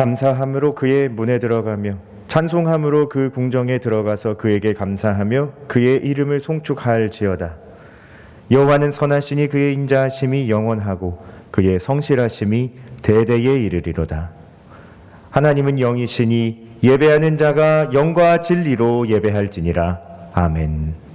감사함으로 그의 문에 들어가며 찬송함으로 그 궁정에 들어가서 그에게 감사하며 그의 이름을 송축할지어다. 여호와는 선하시니 그의 인자하심이 영원하고 그의 성실하심이 대대에 이르리로다. 하나님은 영이시니 예배하는 자가 영과 진리로 예배할지니라. 아멘.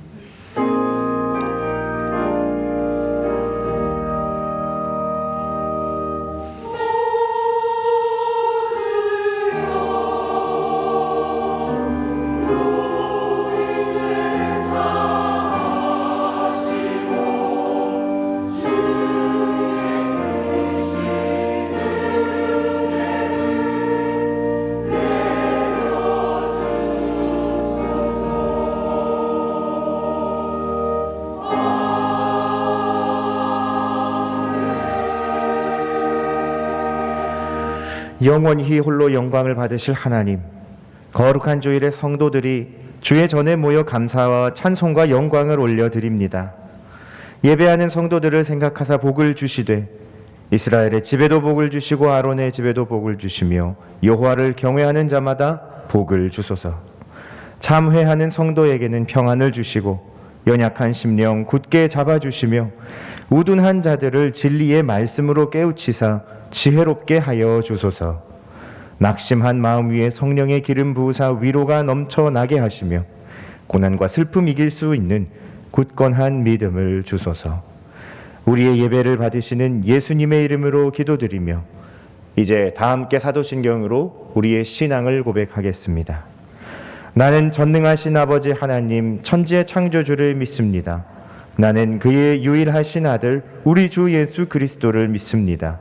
영원히 홀로 영광을 받으실 하나님, 거룩한 주일에 성도들이 주의 전에 모여 감사와 찬송과 영광을 올려드립니다. 예배하는 성도들을 생각하사 복을 주시되 이스라엘의 집에도 복을 주시고 아론의 집에도 복을 주시며 여호와를 경외하는 자마다 복을 주소서. 참회하는 성도에게는 평안을 주시고 연약한 심령 굳게 잡아주시며 우둔한 자들을 진리의 말씀으로 깨우치사 지혜롭게 하여 주소서. 낙심한 마음 위에 성령의 기름 부으사 위로가 넘쳐나게 하시며 고난과 슬픔 이길 수 있는 굳건한 믿음을 주소서. 우리의 예배를 받으시는 예수님의 이름으로 기도드리며 이제 다 함께 사도신경으로 우리의 신앙을 고백하겠습니다. 나는 전능하신 아버지 하나님 천지의 창조주를 믿습니다. 나는 그의 유일하신 아들 우리 주 예수 그리스도를 믿습니다.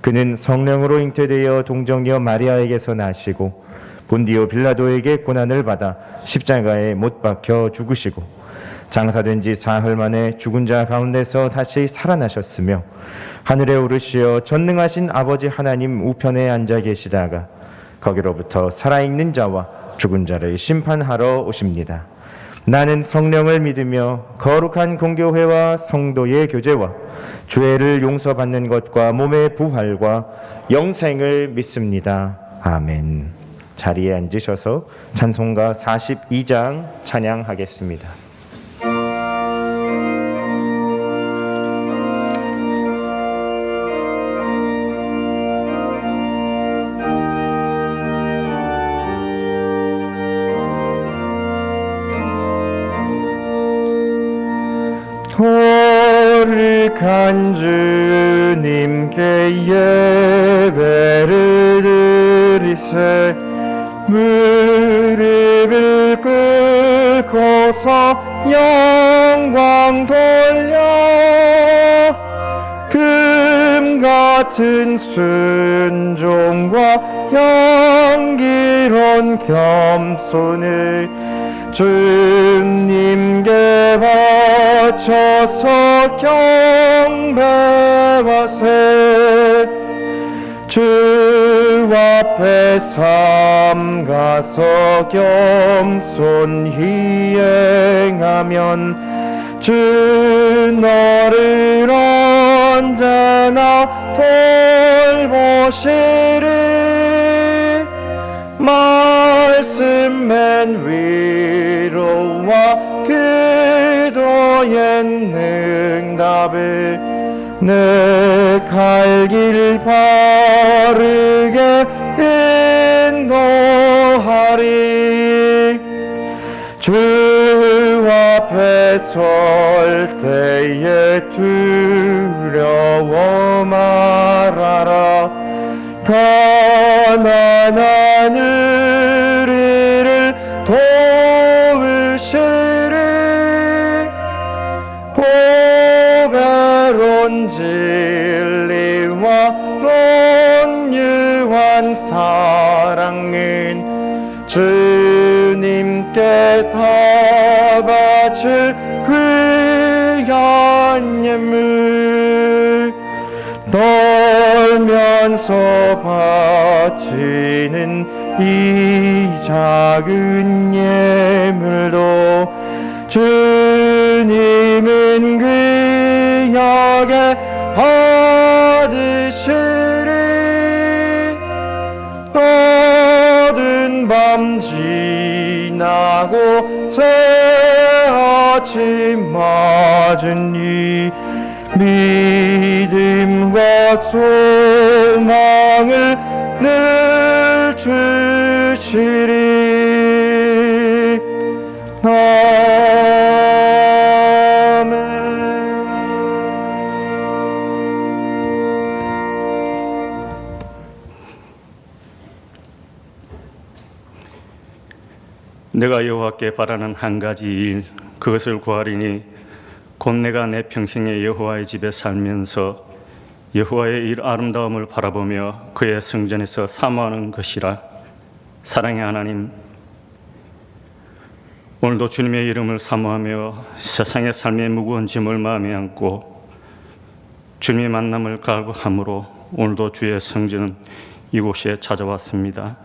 그는 성령으로 잉태되어 동정녀 마리아에게서 나시고 본디오 빌라도에게 고난을 받아 십자가에 못 박혀 죽으시고 장사된 지 사흘 만에 죽은 자 가운데서 다시 살아나셨으며 하늘에 오르시어 전능하신 아버지 하나님 우편에 앉아 계시다가 거기로부터 살아있는 자와 죽은 자를 심판하러 오십니다. 나는 성령을 믿으며 거룩한 공교회와 성도의 교제와 죄를 용서받는 것과 몸의 부활과 영생을 믿습니다. 아멘. 자리에 앉으셔서 찬송가 42장 찬양하겠습니다. 거룩한 주님께 예배를 드리세 무릎을 꿇고서 영광 돌려 금같은 순종과 향기로운 겸손을 주님께 바쳐서 경배하세 주 앞에 삼가서 겸손히 행하면 주 너를 언제나 돌보시리 말씀 맨 위로와 기도의 응답을 내 갈 길 바르게 인도하리 주 앞에 설 때에 두려워 말아라 가난한 우리를 도우시리 보배로운 진리와 온유한 사랑은 주님께 다 바칠 귀한 예물 떨면서 바치는 이 작은 예물도 주님은 귀하게 받으시리 또 새 아침 맞은 이 믿음과 소망을 늘 주시리. 아멘. 내가 여호와께 바라는 한 가지 일, 그것을 구하리니 곧 내가 내 평생에 여호와의 집에 살면서 여호와의 일 아름다움을 바라보며 그의 성전에서 사모하는 것이라. 사랑의 하나님, 오늘도 주님의 이름을 사모하며 세상의 삶의 무거운 짐을 마음에 안고 주님의 만남을 갈구함으로 오늘도 주의 성전 이곳에 찾아왔습니다.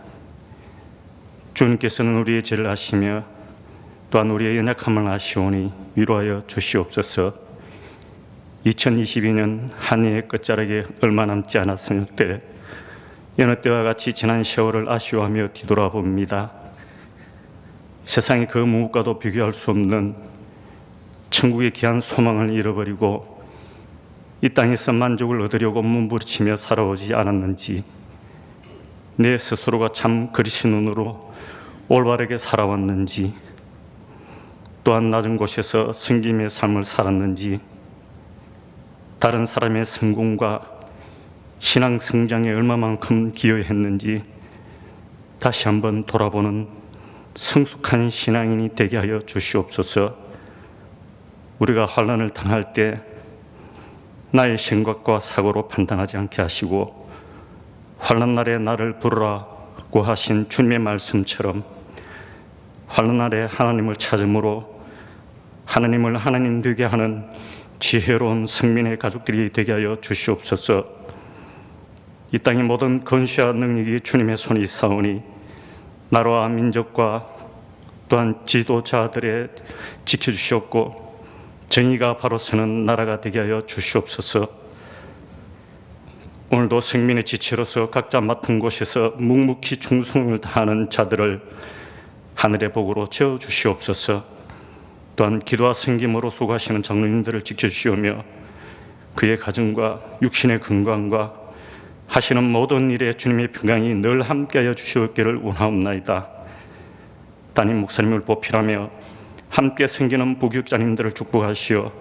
주님께서는 우리의 죄를 아시며 또한 우리의 연약함을 아시오니 위로하여 주시옵소서. 2022년 한 해의 끝자락에 얼마 남지 않았을 때 여느 때와 같이 지난 세월을 아쉬워하며 뒤돌아봅니다. 세상의 그 무엇과도 비교할 수 없는 천국의 귀한 소망을 잃어버리고 이 땅에서 만족을 얻으려고 몸부림치며 살아오지 않았는지, 내 스스로가 참 그리스 눈으로 올바르게 살아왔는지, 또한 낮은 곳에서 섬김의 삶을 살았는지, 다른 사람의 성공과 신앙 성장에 얼마만큼 기여했는지 다시 한번 돌아보는 성숙한 신앙인이 되게 하여 주시옵소서. 우리가 환난을 당할 때 나의 생각과 사고로 판단하지 않게 하시고 환난 날에 나를 부르라고 하신 주님의 말씀처럼 환난 날에 하나님을 찾음으로 하나님을 하나님 되게 하는 지혜로운 성민의 가족들이 되게 하여 주시옵소서. 이 땅의 모든 건시와 능력이 주님의 손에 있사오니 나라와 민족과 또한 지도자들의 지켜주시옵고 정의가 바로 서는 나라가 되게 하여 주시옵소서. 오늘도 성민의 지체로서 각자 맡은 곳에서 묵묵히 충성을 다하는 자들을 하늘의 복으로 채워주시옵소서. 또한 기도와 섬김으로 수고하시는 장로님들을 지켜주시오며 그의 가정과 육신의 건강과 하시는 모든 일에 주님의 평강이 늘 함께하여 주시옵기를 원하옵나이다. 담임 목사님을 보필하며 함께 섬기는 부교육자님들을 축복하시어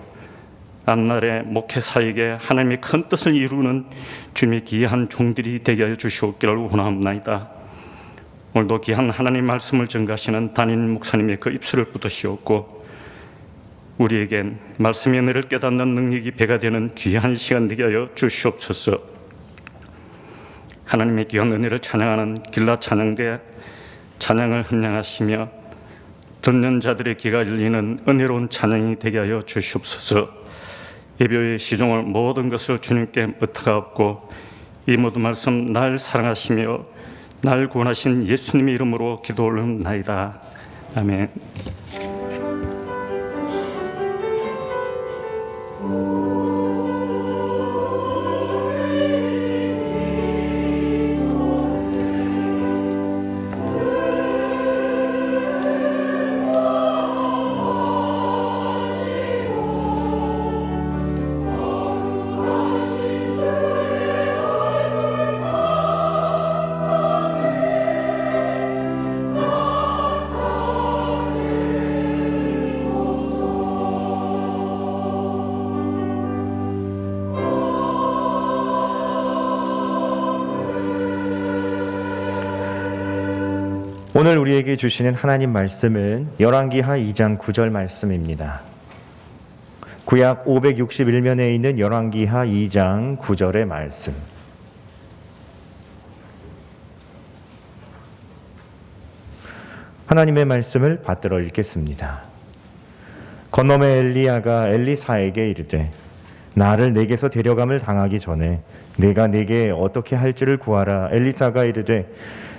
앞날의 목회사에게 하나님의 큰 뜻을 이루는 주님의 귀한 종들이 되게 하여 주시옵기를 원하옵나이다. 오늘도 귀한 하나님 말씀을 전가하시는 담임 목사님의 그 입술을 붙드시옵고 우리에겐 말씀의 은혜를 깨닫는 능력이 배가 되는 귀한 시간 되게 하여 주시옵소서. 하나님의 귀한 은혜를 찬양하는 길라 찬양대 찬양을 헌량하시며 듣는 자들의 귀가 열리는 은혜로운 찬양이 되게 하여 주시옵소서. 예배의 시종을 모든 것을 주님께 의탁하옵고 이 모든 말씀 날 사랑하시며 날 구원하신 예수님의 이름으로 기도 올립나이다. 아멘. 오늘 우리에게 주시는 하나님 말씀은 열왕기하 2장 9절 말씀입니다. 구약 561면에 있는 열왕기하 2장 9절의 말씀. 하나님의 말씀을 받들어 읽겠습니다. 건너매 엘리야가 엘리사에게 이르되 나를 내게서 데려감을 당하기 전에 내가 내게 어떻게 할지를 구하라. 엘리사가 이르되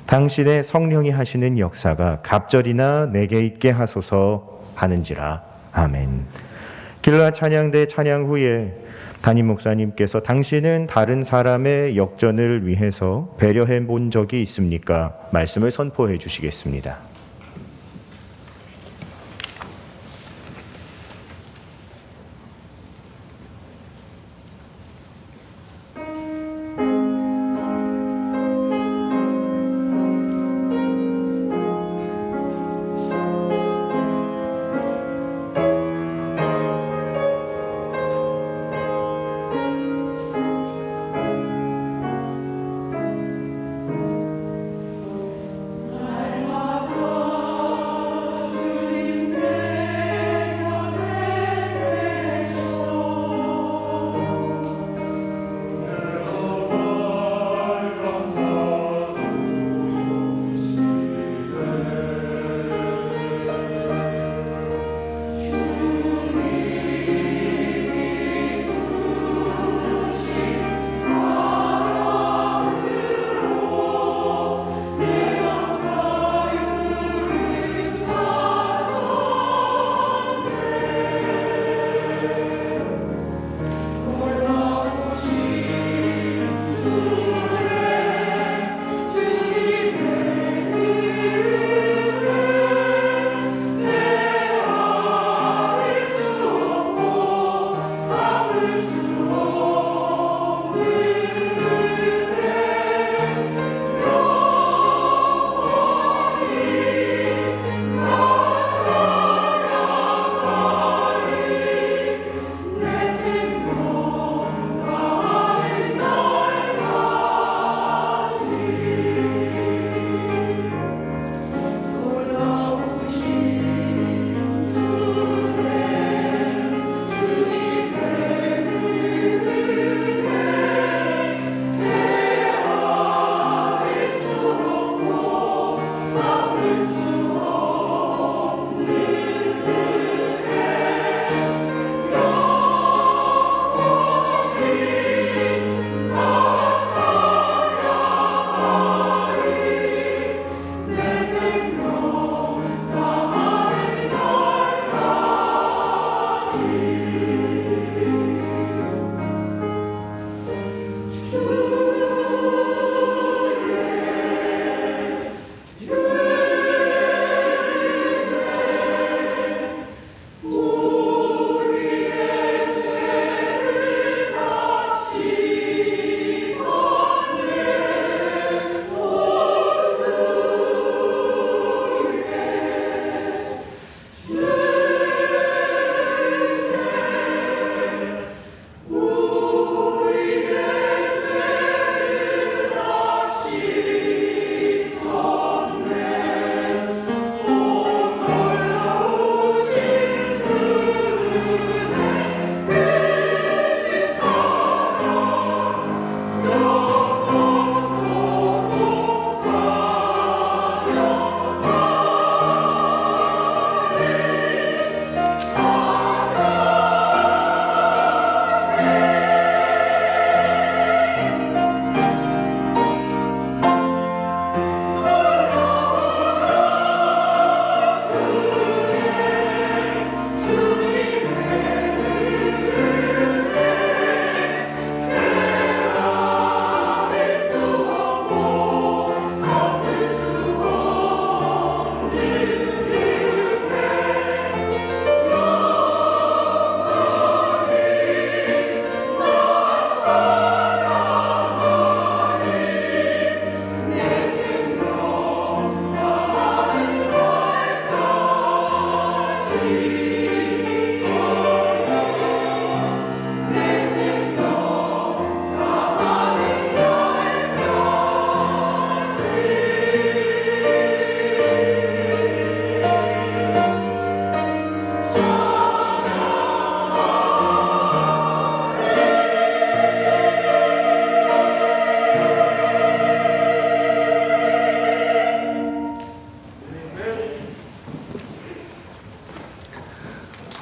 당신의 성령이 하시는 역사가 갑절이나 내게 있게 하소서 하는지라. 아멘. 길라 찬양대 찬양 후에 담임 목사님께서 당신은 다른 사람의 역전을 위해서 배려해 본 적이 있습니까? 말씀을 선포해 주시겠습니다.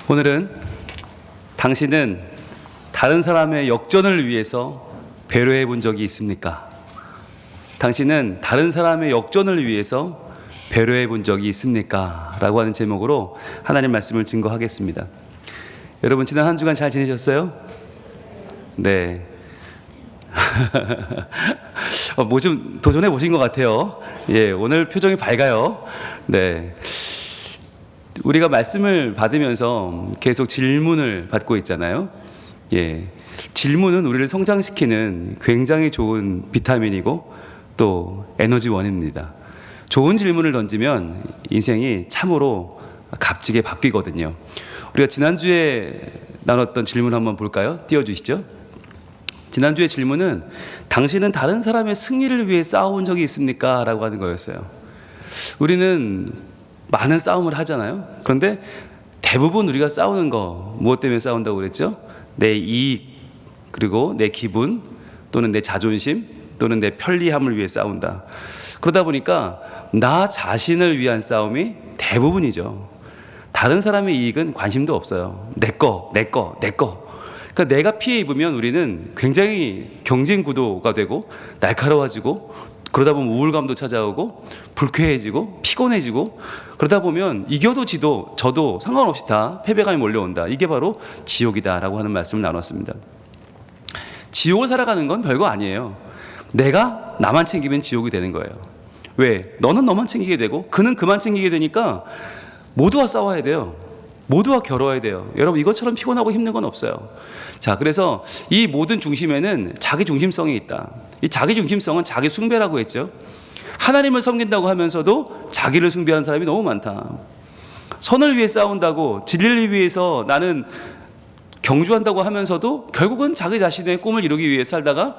오늘은 당신은 다른 사람의 역전을 위해서 배려해 본 적이 있습니까? 당신은 다른 사람의 역전을 위해서 배려해 본 적이 있습니까? 라고 하는 제목으로 하나님 말씀을 증거하겠습니다. 여러분 지난 한 주간 잘 지내셨어요? 네. 뭐 좀 도전해 보신 것 같아요. 예, 오늘 표정이 밝아요. 네. 우리가 말씀을 받으면서 계속 질문을 받고 있잖아요. 예. 질문은 우리를 성장시키는 굉장히 좋은 비타민이고 또 에너지원입니다. 좋은 질문을 던지면 인생이 참으로 값지게 바뀌거든요. 우리가 지난주에 나눴던 질문 한번 볼까요? 띄워주시죠. 지난주의 질문은 당신은 다른 사람의 승리를 위해 싸워본 적이 있습니까? 라고 하는 거였어요. 우리는 많은 싸움을 하잖아요. 그런데 대부분 우리가 싸우는 거 무엇 때문에 싸운다고 그랬죠? 내 이익, 그리고 내 기분, 또는 내 자존심, 또는 내 편리함을 위해 싸운다. 그러다 보니까 나 자신을 위한 싸움이 대부분이죠. 다른 사람의 이익은 관심도 없어요. 내 거. 그러니까 내가 피해 입으면 우리는 굉장히 경쟁 구도가 되고 날카로워지고, 그러다 보면 우울감도 찾아오고 불쾌해지고 피곤해지고, 그러다 보면 이겨도 지도 저도 상관없이 다 패배감이 몰려온다. 이게 바로 지옥이다라고 하는 말씀을 나눴습니다. 지옥을 살아가는 건 별거 아니에요. 내가 나만 챙기면 지옥이 되는 거예요. 왜? 너는 너만 챙기게 되고 그는 그만 챙기게 되니까 모두와 싸워야 돼요. 모두와 겨뤄야 돼요. 여러분 이것처럼 피곤하고 힘든 건 없어요. 자, 그래서 이 모든 중심에는 자기 중심성이 있다. 이 자기 중심성은 자기 숭배라고 했죠. 하나님을 섬긴다고 하면서도 자기를 숭배하는 사람이 너무 많다. 선을 위해 싸운다고, 진리를 위해서 나는 경주한다고 하면서도 결국은 자기 자신의 꿈을 이루기 위해 살다가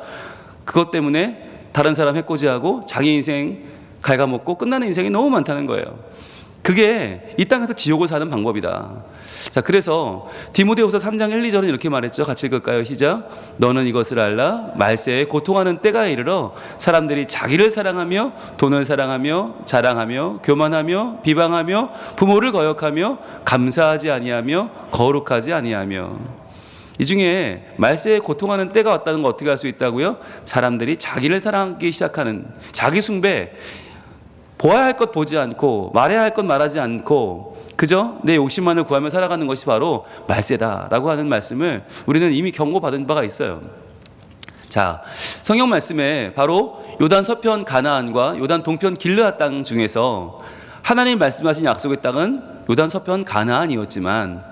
그것 때문에 다른 사람 해코지하고 자기 인생 갉아먹고 끝나는 인생이 너무 많다는 거예요. 그게 이 땅에서 지옥을 사는 방법이다. 자, 그래서 디모데후서 3장 1, 2절은 이렇게 말했죠. 같이 읽을까요? 시작. 너는 이것을 알라. 말세에 고통하는 때가 이르러 사람들이 자기를 사랑하며 돈을 사랑하며 자랑하며 교만하며 비방하며 부모를 거역하며 감사하지 아니하며 거룩하지 아니하며. 이 중에 말세에 고통하는 때가 왔다는 거 어떻게 알 수 있다고요? 사람들이 자기를 사랑하기 시작하는 자기 숭배, 보아야 할 것 보지 않고 말해야 할 것 말하지 않고 그저 내 욕심만을 구하며 살아가는 것이 바로 말세다라고 하는 말씀을 우리는 이미 경고받은 바가 있어요. 자, 성경 말씀에 바로 요단 서편 가나안과 요단 동편 길르앗 땅 중에서 하나님 말씀하신 약속의 땅은 요단 서편 가나안이었지만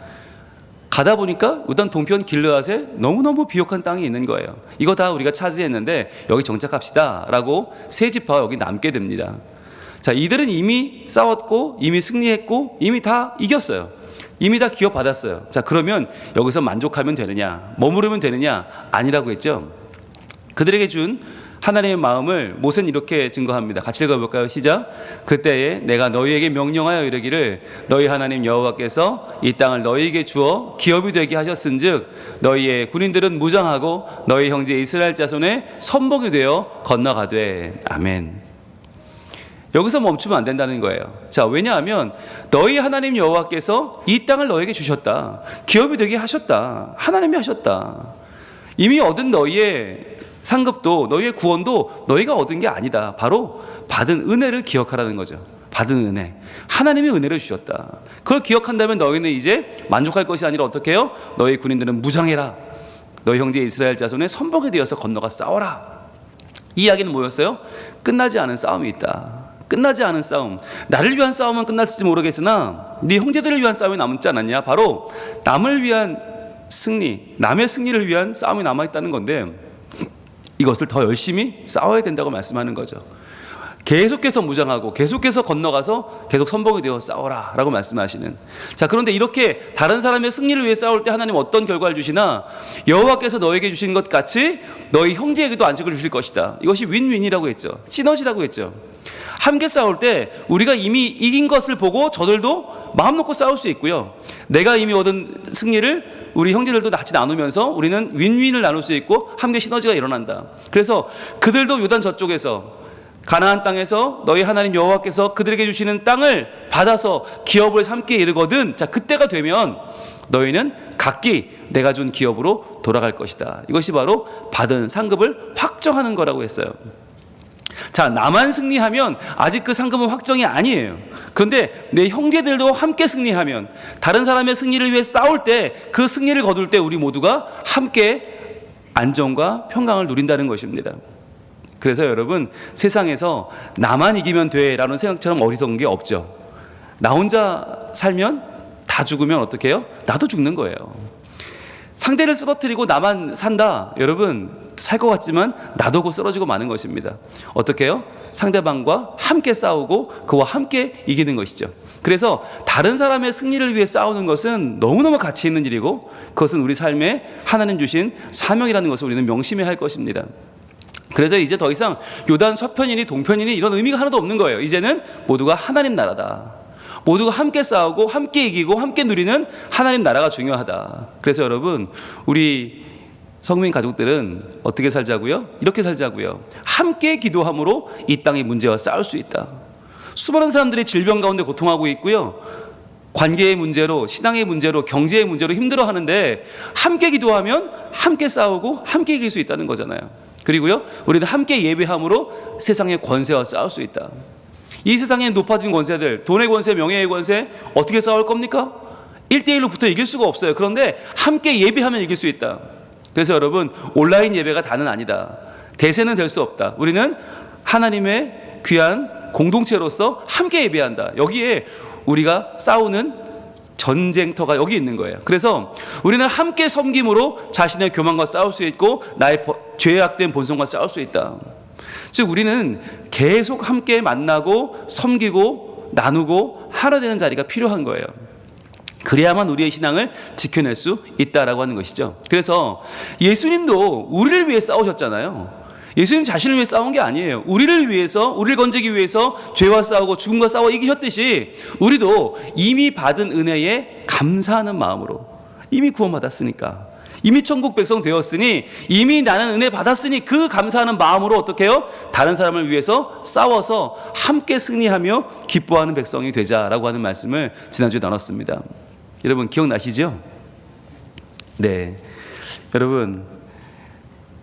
가다 보니까 요단 동편 길르앗에 너무너무 비옥한 땅이 있는 거예요. 이거 다 우리가 차지했는데 여기 정착합시다 라고 세 지파가 여기 남게 됩니다. 자, 이들은 이미 싸웠고 이미 승리했고 이미 다 이겼어요. 이미 다 기업받았어요. 자, 그러면 여기서 만족하면 되느냐, 머무르면 되느냐? 아니라고 했죠. 그들에게 준 하나님의 마음을 모세는 이렇게 증거합니다. 같이 읽어볼까요? 시작. 그때에 내가 너희에게 명령하여 이르기를 너희 하나님 여호와께서 이 땅을 너희에게 주어 기업이 되게 하셨은즉 너희의 군인들은 무장하고 너희 형제 이스라엘 자손의 선복이 되어 건너가되. 아멘. 여기서 멈추면 안 된다는 거예요. 자, 왜냐하면 너희 하나님 여호와께서 이 땅을 너희에게 주셨다. 기업이 되게 하셨다. 하나님이 하셨다. 이미 얻은 너희의 상급도 너희의 구원도 너희가 얻은 게 아니다. 바로 받은 은혜를 기억하라는 거죠. 받은 은혜. 하나님이 은혜를 주셨다. 그걸 기억한다면 너희는 이제 만족할 것이 아니라 어떻게 해요? 너희 군인들은 무장해라. 너희 형제 이스라엘 자손의 선복이 되어서 건너가 싸워라. 이 이야기는 뭐였어요? 끝나지 않은 싸움이 있다. 끝나지 않은 싸움. 나를 위한 싸움은 끝났을지 모르겠으나 네 형제들을 위한 싸움이 남지 않았냐? 바로 남을 위한 승리, 남의 승리를 위한 싸움이 남아있다는 건데 이것을 더 열심히 싸워야 된다고 말씀하는 거죠. 계속해서 무장하고 계속해서 건너가서 계속 선봉이 되어 싸워라 라고 말씀하시는. 자, 그런데 이렇게 다른 사람의 승리를 위해 싸울 때 하나님 어떤 결과를 주시나? 여호와께서 너에게 주신 것 같이 너희 형제에게도 안식을 주실 것이다. 이것이 윈윈이라고 했죠. 시너지라고 했죠. 함께 싸울 때 우리가 이미 이긴 것을 보고 저들도 마음 놓고 싸울 수 있고요. 내가 이미 얻은 승리를 우리 형제들도 같이 나누면서 우리는 윈윈을 나눌 수 있고 함께 시너지가 일어난다. 그래서 그들도 요단 저쪽에서 가나안 땅에서 너희 하나님 여호와께서 그들에게 주시는 땅을 받아서 기업을 삼게 이르거든. 자, 그때가 되면 너희는 각기 내가 준 기업으로 돌아갈 것이다. 이것이 바로 받은 상급을 확정하는 거라고 했어요. 자, 나만 승리하면 아직 그 상급은 확정이 아니에요. 그런데 내 형제들도 함께 승리하면, 다른 사람의 승리를 위해 싸울 때, 그 승리를 거둘 때 우리 모두가 함께 안정과 평강을 누린다는 것입니다. 그래서 여러분, 세상에서 나만 이기면 돼라는 생각처럼 어리석은 게 없죠. 나 혼자 살면, 다 죽으면 어떻게 해요? 나도 죽는 거예요. 상대를 쓰러뜨리고 나만 산다. 여러분, 살 것 같지만 나도 곧 쓰러지고 마는 것입니다. 어떻게 해요? 상대방과 함께 싸우고 그와 함께 이기는 것이죠. 그래서 다른 사람의 승리를 위해 싸우는 것은 너무너무 가치 있는 일이고, 그것은 우리 삶에 하나님 주신 사명이라는 것을 우리는 명심해야 할 것입니다. 그래서 이제 더 이상 요단 서편이니 동편이니 이런 의미가 하나도 없는 거예요. 이제는 모두가 하나님 나라다. 모두가 함께 싸우고 함께 이기고 함께 누리는 하나님 나라가 중요하다. 그래서 여러분, 우리 성민 가족들은 어떻게 살자고요? 이렇게 살자고요. 함께 기도함으로 이 땅의 문제와 싸울 수 있다. 수많은 사람들이 질병 가운데 고통하고 있고요, 관계의 문제로, 신앙의 문제로, 경제의 문제로 힘들어하는데 함께 기도하면 함께 싸우고 함께 이길 수 있다는 거잖아요. 그리고요, 우리는 함께 예배함으로 세상의 권세와 싸울 수 있다. 이 세상에 높아진 권세들, 돈의 권세, 명예의 권세, 어떻게 싸울 겁니까? 1대1로 붙어 이길 수가 없어요. 그런데 함께 예배하면 이길 수 있다. 그래서 여러분, 온라인 예배가 다는 아니다. 대세는 될 수 없다. 우리는 하나님의 귀한 공동체로서 함께 예배한다. 여기에 우리가 싸우는 전쟁터가 여기 있는 거예요. 그래서 우리는 함께 섬김으로 자신의 교만과 싸울 수 있고 나의 죄악된 본성과 싸울 수 있다. 즉, 우리는 계속 함께 만나고 섬기고 나누고 하나 되는 자리가 필요한 거예요. 그래야만 우리의 신앙을 지켜낼 수 있다라고 하는 것이죠. 그래서 예수님도 우리를 위해 싸우셨잖아요. 예수님 자신을 위해 싸운 게 아니에요. 우리를 위해서, 우리를 건지기 위해서 죄와 싸우고 죽음과 싸워 이기셨듯이 우리도 이미 받은 은혜에 감사하는 마음으로, 이미 구원받았으니까, 이미 천국 백성 되었으니, 이미 나는 은혜 받았으니 그 감사하는 마음으로 어떻게 해요? 다른 사람을 위해서 싸워서 함께 승리하며 기뻐하는 백성이 되자라고 하는 말씀을 지난주에 나눴습니다. 여러분 기억나시죠? 네. 여러분,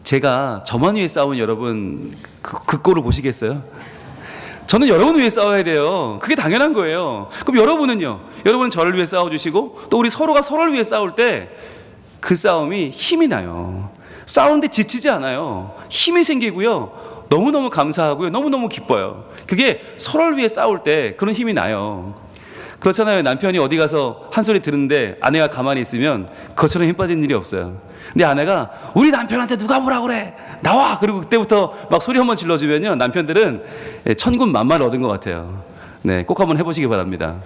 제가 저만 위해 싸우면 여러분 그 꼴을 보시겠어요? 저는 여러분 위해 싸워야 돼요. 그게 당연한 거예요. 그럼 여러분은요? 여러분은 저를 위해 싸워주시고 또 우리 서로가 서로를 위해 싸울 때 그 싸움이 힘이 나요. 싸우는데 지치지 않아요. 힘이 생기고요, 너무너무 감사하고요, 너무너무 기뻐요. 그게 서로를 위해 싸울 때 그런 힘이 나요. 그렇잖아요. 남편이 어디 가서 한 소리 들은데 아내가 가만히 있으면 그것처럼 힘 빠진 일이 없어요. 근데 아내가 우리 남편한테 누가 뭐라 그래, 나와! 그리고 그때부터 막 소리 한번 질러주면요, 남편들은 천군 만마를 얻은 것 같아요. 네, 꼭 한번 해보시기 바랍니다.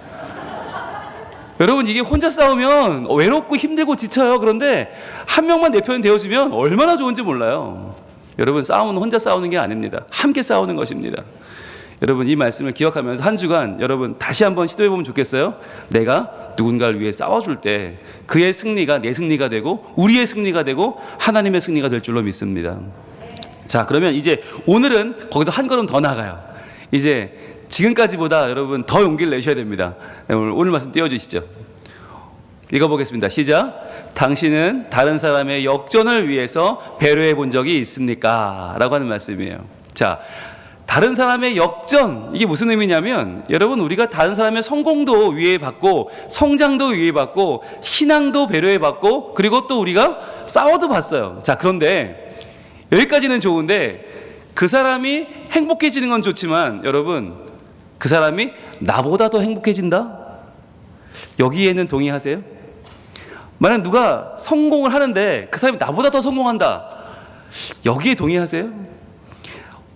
여러분, 이게 혼자 싸우면 외롭고 힘들고 지쳐요. 그런데 한 명만 내 편이 되어주면 얼마나 좋은지 몰라요. 여러분, 싸움은 혼자 싸우는 게 아닙니다. 함께 싸우는 것입니다. 여러분, 이 말씀을 기억하면서 한 주간 여러분 다시 한번 시도해보면 좋겠어요. 내가 누군가를 위해 싸워줄 때 그의 승리가 내 승리가 되고 우리의 승리가 되고 하나님의 승리가 될 줄로 믿습니다. 자, 그러면 이제 오늘은 거기서 한 걸음 더 나가요. 이제 지금까지보다 여러분 더 용기를 내셔야 됩니다. 오늘 말씀 띄워주시죠. 읽어보겠습니다. 시작. 당신은 다른 사람의 역전을 위해서 배려해 본 적이 있습니까? 라고 하는 말씀이에요. 자, 다른 사람의 역전, 이게 무슨 의미냐면, 여러분, 우리가 다른 사람의 성공도 위해받고 성장도 위해받고 신앙도 배려해받고 그리고 또 우리가 싸워도 봤어요. 자, 그런데 여기까지는 좋은데 그 사람이 행복해지는 건 좋지만 여러분, 그 사람이 나보다 더 행복해진다? 여기에는 동의하세요? 만약 누가 성공을 하는데 그 사람이 나보다 더 성공한다, 여기에 동의하세요?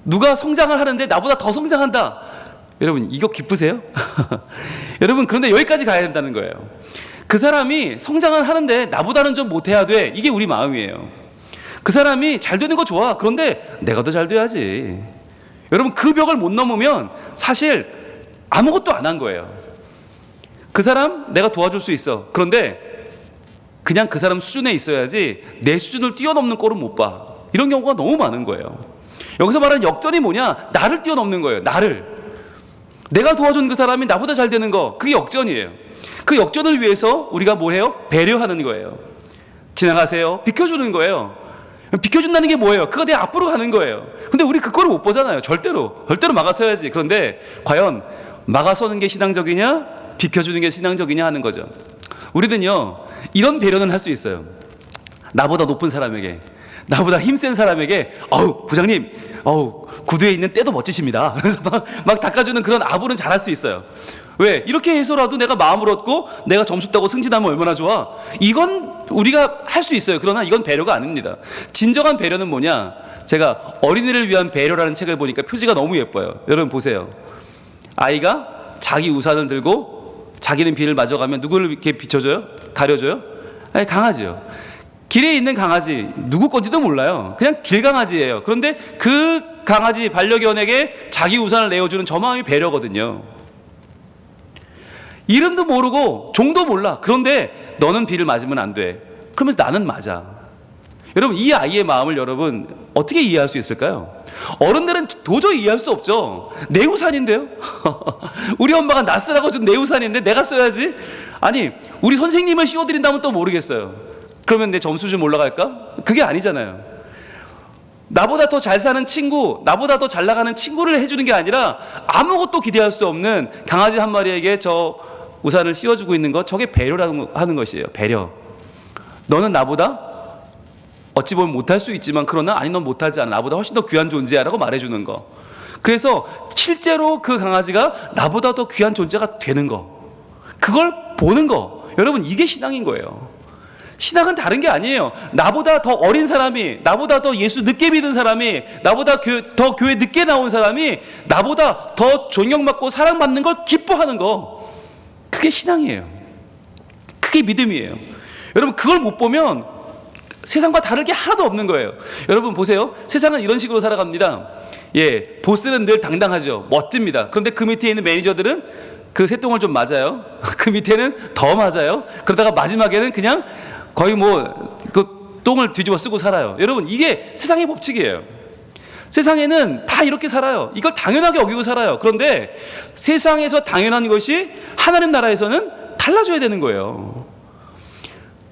누가 성장을 하는데 나보다 더 성장한다, 여러분 이거 기쁘세요? 여러분, 그런데 여기까지 가야 된다는 거예요. 그 사람이 성장을 하는데 나보다는 좀 못해야 돼, 이게 우리 마음이에요. 그 사람이 잘 되는 거 좋아. 그런데 내가 더 잘 돼야지. 여러분, 그 벽을 못 넘으면 사실 아무것도 안 한 거예요. 그 사람 내가 도와줄 수 있어. 그런데 그냥 그 사람 수준에 있어야지 내 수준을 뛰어넘는 꼴은 못 봐. 이런 경우가 너무 많은 거예요. 여기서 말하는 역전이 뭐냐? 나를 뛰어넘는 거예요. 나를. 내가 도와준 그 사람이 나보다 잘 되는 거, 그게 역전이에요. 그 역전을 위해서 우리가 뭘 해요? 배려하는 거예요. 지나가세요. 비켜주는 거예요. 비켜준다는 게 뭐예요? 그거 내 앞으로 가는 거예요. 근데 우리 그거를 못 보잖아요. 절대로 막아서야지. 그런데 과연 막아서는 게 신앙적이냐, 비켜주는 게 신앙적이냐 하는 거죠. 우리는요, 이런 배려는 할 수 있어요. 나보다 높은 사람에게, 나보다 힘센 사람에게, 부장님, 구두에 있는 때도 멋지십니다. 그래서 막 닦아주는 그런 아부는 잘할 수 있어요. 왜? 이렇게 해서라도 내가 마음을 얻고 내가 점수 따고 승진하면 얼마나 좋아? 이건 우리가 할 수 있어요. 그러나 이건 배려가 아닙니다. 진정한 배려는 뭐냐? 제가 어린이를 위한 배려라는 책을 보니까 표지가 너무 예뻐요. 여러분 보세요. 아이가 자기 우산을 들고 자기는 비를 맞아가면 누구를 이렇게 비춰줘요? 가려줘요? 아니, 강아지요. 길에 있는 강아지 누구 건지도 몰라요. 그냥 길강아지예요. 그런데 그 강아지 반려견에게 자기 우산을 내어주는 저 마음이 배려거든요. 이름도 모르고 종도 몰라. 그런데 너는 비를 맞으면 안 돼. 그러면서 나는 맞아. 여러분, 이 아이의 마음을 여러분 어떻게 이해할 수 있을까요? 어른들은 도저히 이해할 수 없죠. 내 우산인데요? 우리 엄마가 나 쓰라고 준 내 우산인데 내가 써야지? 아니, 우리 선생님을 씌워드린다면 또 모르겠어요. 그러면 내 점수 좀 올라갈까? 그게 아니잖아요. 나보다 더 잘 사는 친구, 나보다 더 잘 나가는 친구를 해주는 게 아니라 아무것도 기대할 수 없는 강아지 한 마리에게 저 우산을 씌워주고 있는 것, 저게 배려라고 하는 것이에요. 배려. 너는 나보다 어찌 보면 못할 수 있지만 그러나 아니 넌 못하지 않아. 나보다 훨씬 더 귀한 존재야 라고 말해주는 거. 그래서 실제로 그 강아지가 나보다 더 귀한 존재가 되는 거, 그걸 보는 거. 여러분, 이게 신앙인 거예요. 신앙은 다른 게 아니에요. 나보다 더 어린 사람이, 나보다 더 예수 늦게 믿은 사람이, 나보다 더 교회 늦게 나온 사람이 나보다 더 존경받고 사랑받는 걸 기뻐하는 거, 그게 신앙이에요. 그게 믿음이에요. 여러분, 그걸 못 보면 세상과 다를 게 하나도 없는 거예요. 여러분 보세요. 세상은 이런 식으로 살아갑니다. 예, 보스는 늘 당당하죠. 멋집니다. 그런데 그 밑에 있는 매니저들은 그 새똥을 좀 맞아요. 그 밑에는 더 맞아요. 그러다가 마지막에는 그냥 거의 그 똥을 뒤집어 쓰고 살아요. 여러분, 이게 세상의 법칙이에요. 세상에는 다 이렇게 살아요. 이걸 당연하게 여기고 살아요. 그런데 세상에서 당연한 것이 하나님 나라에서는 달라져야 되는 거예요.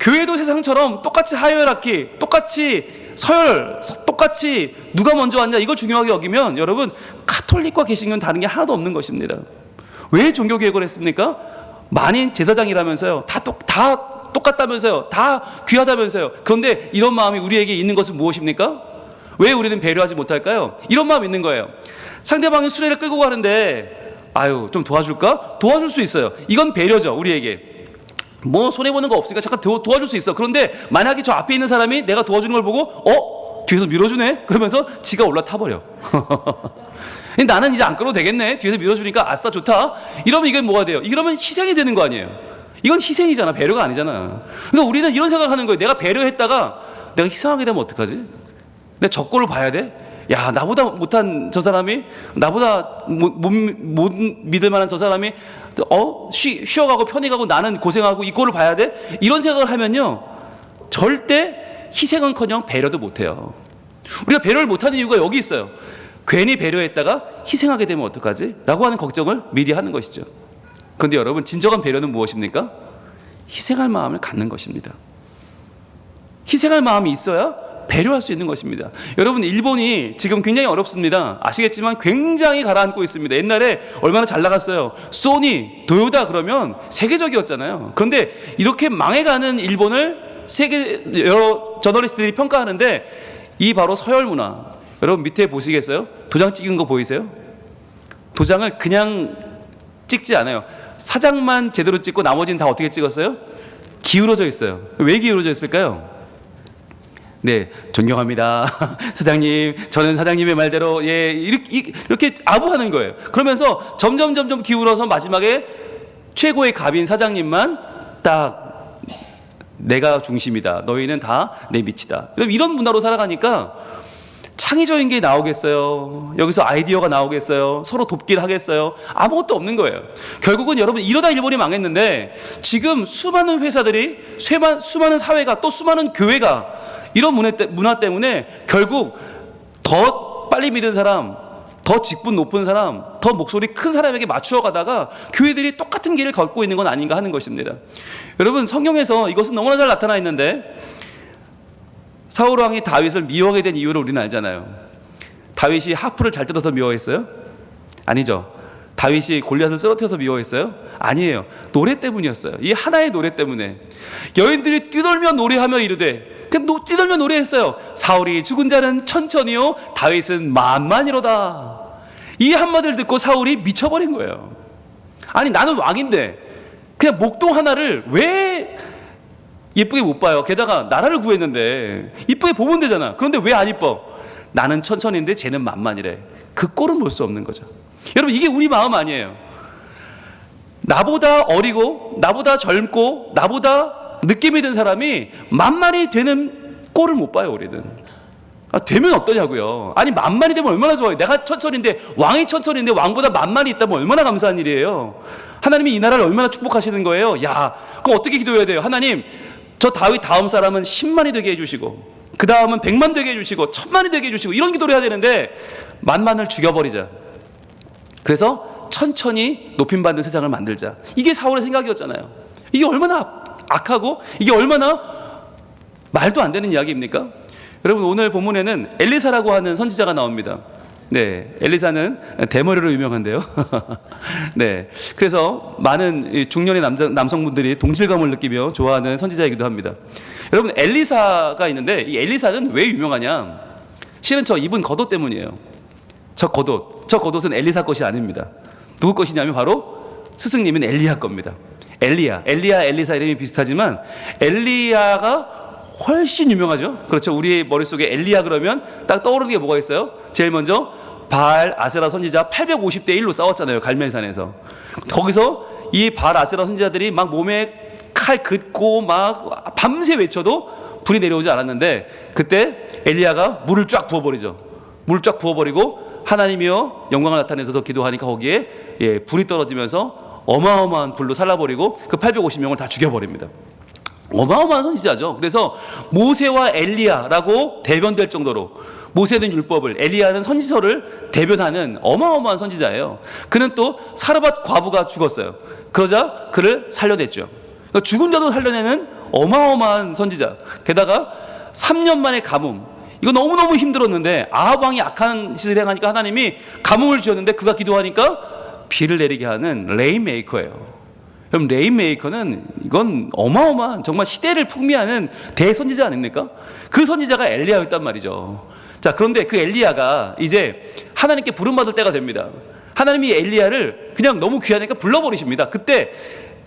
교회도 세상처럼 똑같이 하이어라키, 똑같이 서열, 똑같이 누가 먼저 왔냐, 이걸 중요하게 여기면 여러분, 가톨릭과 개신교는 다른 게 하나도 없는 것입니다. 왜 종교개혁을 했습니까? 만인 제사장이라면서요. 다 똑같다면서요. 다 귀하다면서요. 그런데 이런 마음이 우리에게 있는 것은 무엇입니까? 왜 우리는 배려하지 못할까요? 이런 마음이 있는 거예요. 상대방이 수레를 끌고 가는데 좀 도와줄까? 도와줄 수 있어요. 이건 배려죠. 우리에게 손해보는 거 없으니까 잠깐 도와줄 수 있어. 그런데 만약에 저 앞에 있는 사람이 내가 도와주는 걸 보고 뒤에서 밀어주네? 그러면서 지가 올라타버려. 나는 이제 안 끌어도 되겠네. 뒤에서 밀어주니까 아싸 좋다. 이러면 이게 뭐가 돼요? 이러면 희생이 되는 거 아니에요? 이건 희생이잖아. 배려가 아니잖아. 그러니까 우리는 이런 생각을 하는 거예요. 내가 배려했다가 내가 희생하게 되면 어떡하지? 내가 저 꼴을 봐야 돼? 야, 나보다 못한 저 사람이, 나보다 못 믿을 만한 저 사람이 쉬어가고 편히 가고 나는 고생하고 이 꼴을 봐야 돼? 이런 생각을 하면요, 절대 희생은커녕 배려도 못해요. 우리가 배려를 못하는 이유가 여기 있어요. 괜히 배려했다가 희생하게 되면 어떡하지? 라고 하는 걱정을 미리 하는 것이죠. 그런데 여러분, 진정한 배려는 무엇입니까? 희생할 마음을 갖는 것입니다. 희생할 마음이 있어야 배려할 수 있는 것입니다. 여러분, 일본이 지금 굉장히 어렵습니다. 아시겠지만 굉장히 가라앉고 있습니다. 옛날에 얼마나 잘 나갔어요. 소니, 도요타 그러면 세계적이었잖아요. 그런데 이렇게 망해가는 일본을 여러 저널리스트들이 평가하는데 이 바로 서열 문화. 여러분 밑에 보시겠어요? 도장 찍은 거 보이세요? 도장을 그냥 찍지 않아요. 사장만 제대로 찍고 나머지는 다 어떻게 찍었어요? 기울어져 있어요. 왜 기울어져 있을까요? 네, 존경합니다. 사장님, 저는 사장님의 말대로, 예, 이렇게 아부하는 거예요. 그러면서 점점 기울어서 마지막에 최고의 갑인 사장님만 딱 내가 중심이다. 너희는 다 내 밑이다. 이런 문화로 살아가니까 창의적인 게 나오겠어요? 여기서 아이디어가 나오겠어요? 서로 돕기를 하겠어요? 아무것도 없는 거예요. 결국은 여러분, 이러다 일본이 망했는데 지금 수많은 회사들이, 수많은 사회가, 또 수많은 교회가 이런 문화 때문에 결국 더 더 빨리 믿은 사람, 더 직분 높은 사람, 더 목소리 큰 사람에게 맞추어 가다가 교회들이 똑같은 길을 걷고 있는 건 아닌가 하는 것입니다. 여러분, 성경에서 이것은 너무나 잘 나타나 있는데 사울 왕이 다윗을 미워하게 된 이유를 우리는 알잖아요. 다윗이 하프를 잘 뜯어서 미워했어요? 아니죠. 다윗이 골리앗을 쓰러뜨려서 미워했어요? 아니에요. 노래 때문이었어요. 이 하나의 노래 때문에 여인들이 뛰돌며 노래하며 이르되, 그냥 뛰돌며 노래했어요. 사울이 죽은 자는 천천히요, 다윗은 만만이로다. 이 한마디를 듣고 사울이 미쳐버린 거예요. 아니, 나는 왕인데 그냥 목동 하나를 왜 예쁘게 못 봐요? 게다가 나라를 구했는데 이쁘게 보면 되잖아. 그런데 왜 안 이뻐? 나는 천천히인데 쟤는 만만이래. 그 꼴은 볼 수 없는 거죠. 여러분, 이게 우리 마음 아니에요? 나보다 어리고 나보다 젊고 나보다 늦게 믿은 사람이 만만히 되는 꼴을 못 봐요, 우리는. 되면 어떠냐고요. 아니, 만만히 되면 얼마나 좋아요. 내가 천천히인데, 왕이 천천히인데 왕보다 만만히 있다면 얼마나 감사한 일이에요. 하나님이 이 나라를 얼마나 축복하시는 거예요. 야, 그럼 어떻게 기도해야 돼요? 하나님, 저 다윗 다음 사람은 10만이 되게 해주시고, 그 다음은 100만 되게 해주시고, 1000만이 되게 해주시고, 이런 기도를 해야 되는데 만만을 죽여버리자. 그래서 천천히 높임받는 세상을 만들자. 이게 사울의 생각이었잖아요. 이게 얼마나 악하고 이게 얼마나 말도 안 되는 이야기입니까? 여러분, 오늘 본문에는 엘리사라고 하는 선지자가 나옵니다. 네, 엘리사는 대머리로 유명한데요. 네, 그래서 많은 중년의 남성분들이 동질감을 느끼며 좋아하는 선지자이기도 합니다. 여러분, 엘리사가 있는데 이 엘리사는 왜 유명하냐? 실은 저 입은 겉옷 때문이에요. 저 겉옷은 엘리사 것이 아닙니다. 누구 것이냐면 바로 스승님인 엘리야 겁니다. 엘리야, 엘리사 이름이 비슷하지만 엘리야가 훨씬 유명하죠. 그렇죠. 우리 머릿속에 엘리야 그러면 딱 떠오르는 게 뭐가 있어요? 제일 먼저 바알 아세라 선지자 850대 1로 싸웠잖아요, 갈멜산에서. 거기서 이 바알 아세라 선지자들이 막 몸에 칼 긋고 막 밤새 외쳐도 불이 내려오지 않았는데, 그때 엘리야가 물을 쫙 부어버리죠. 물을 쫙 부어버리고 하나님이여 영광을 나타내셔서 기도하니까 거기에 불이 떨어지면서 어마어마한 불로 살라버리고 그 850명을 다 죽여버립니다. 어마어마한 선지자죠. 그래서 모세와 엘리야라고 대변될 정도로, 모세는 율법을, 엘리야는 선지서를 대변하는 어마어마한 선지자예요. 그는 또 사르밧 과부가 죽었어요. 그러자 그를 살려냈죠. 그러니까 죽은 자도 살려내는 어마어마한 선지자. 게다가 3년 만에 가뭄. 이거 너무너무 힘들었는데 아합 왕이 악한 짓을 행하니까 하나님이 가뭄을 주었는데 그가 기도하니까 비를 내리게 하는 레인메이커예요. 그럼 레인메이커는 이건 어마어마한, 정말 시대를 풍미하는 대선지자 아닙니까? 그 선지자가 엘리야였단 말이죠. 자, 그런데 그 엘리야가 이제 하나님께 부름받을 때가 됩니다. 하나님이 엘리야를 그냥 너무 귀하니까 불러버리십니다. 그때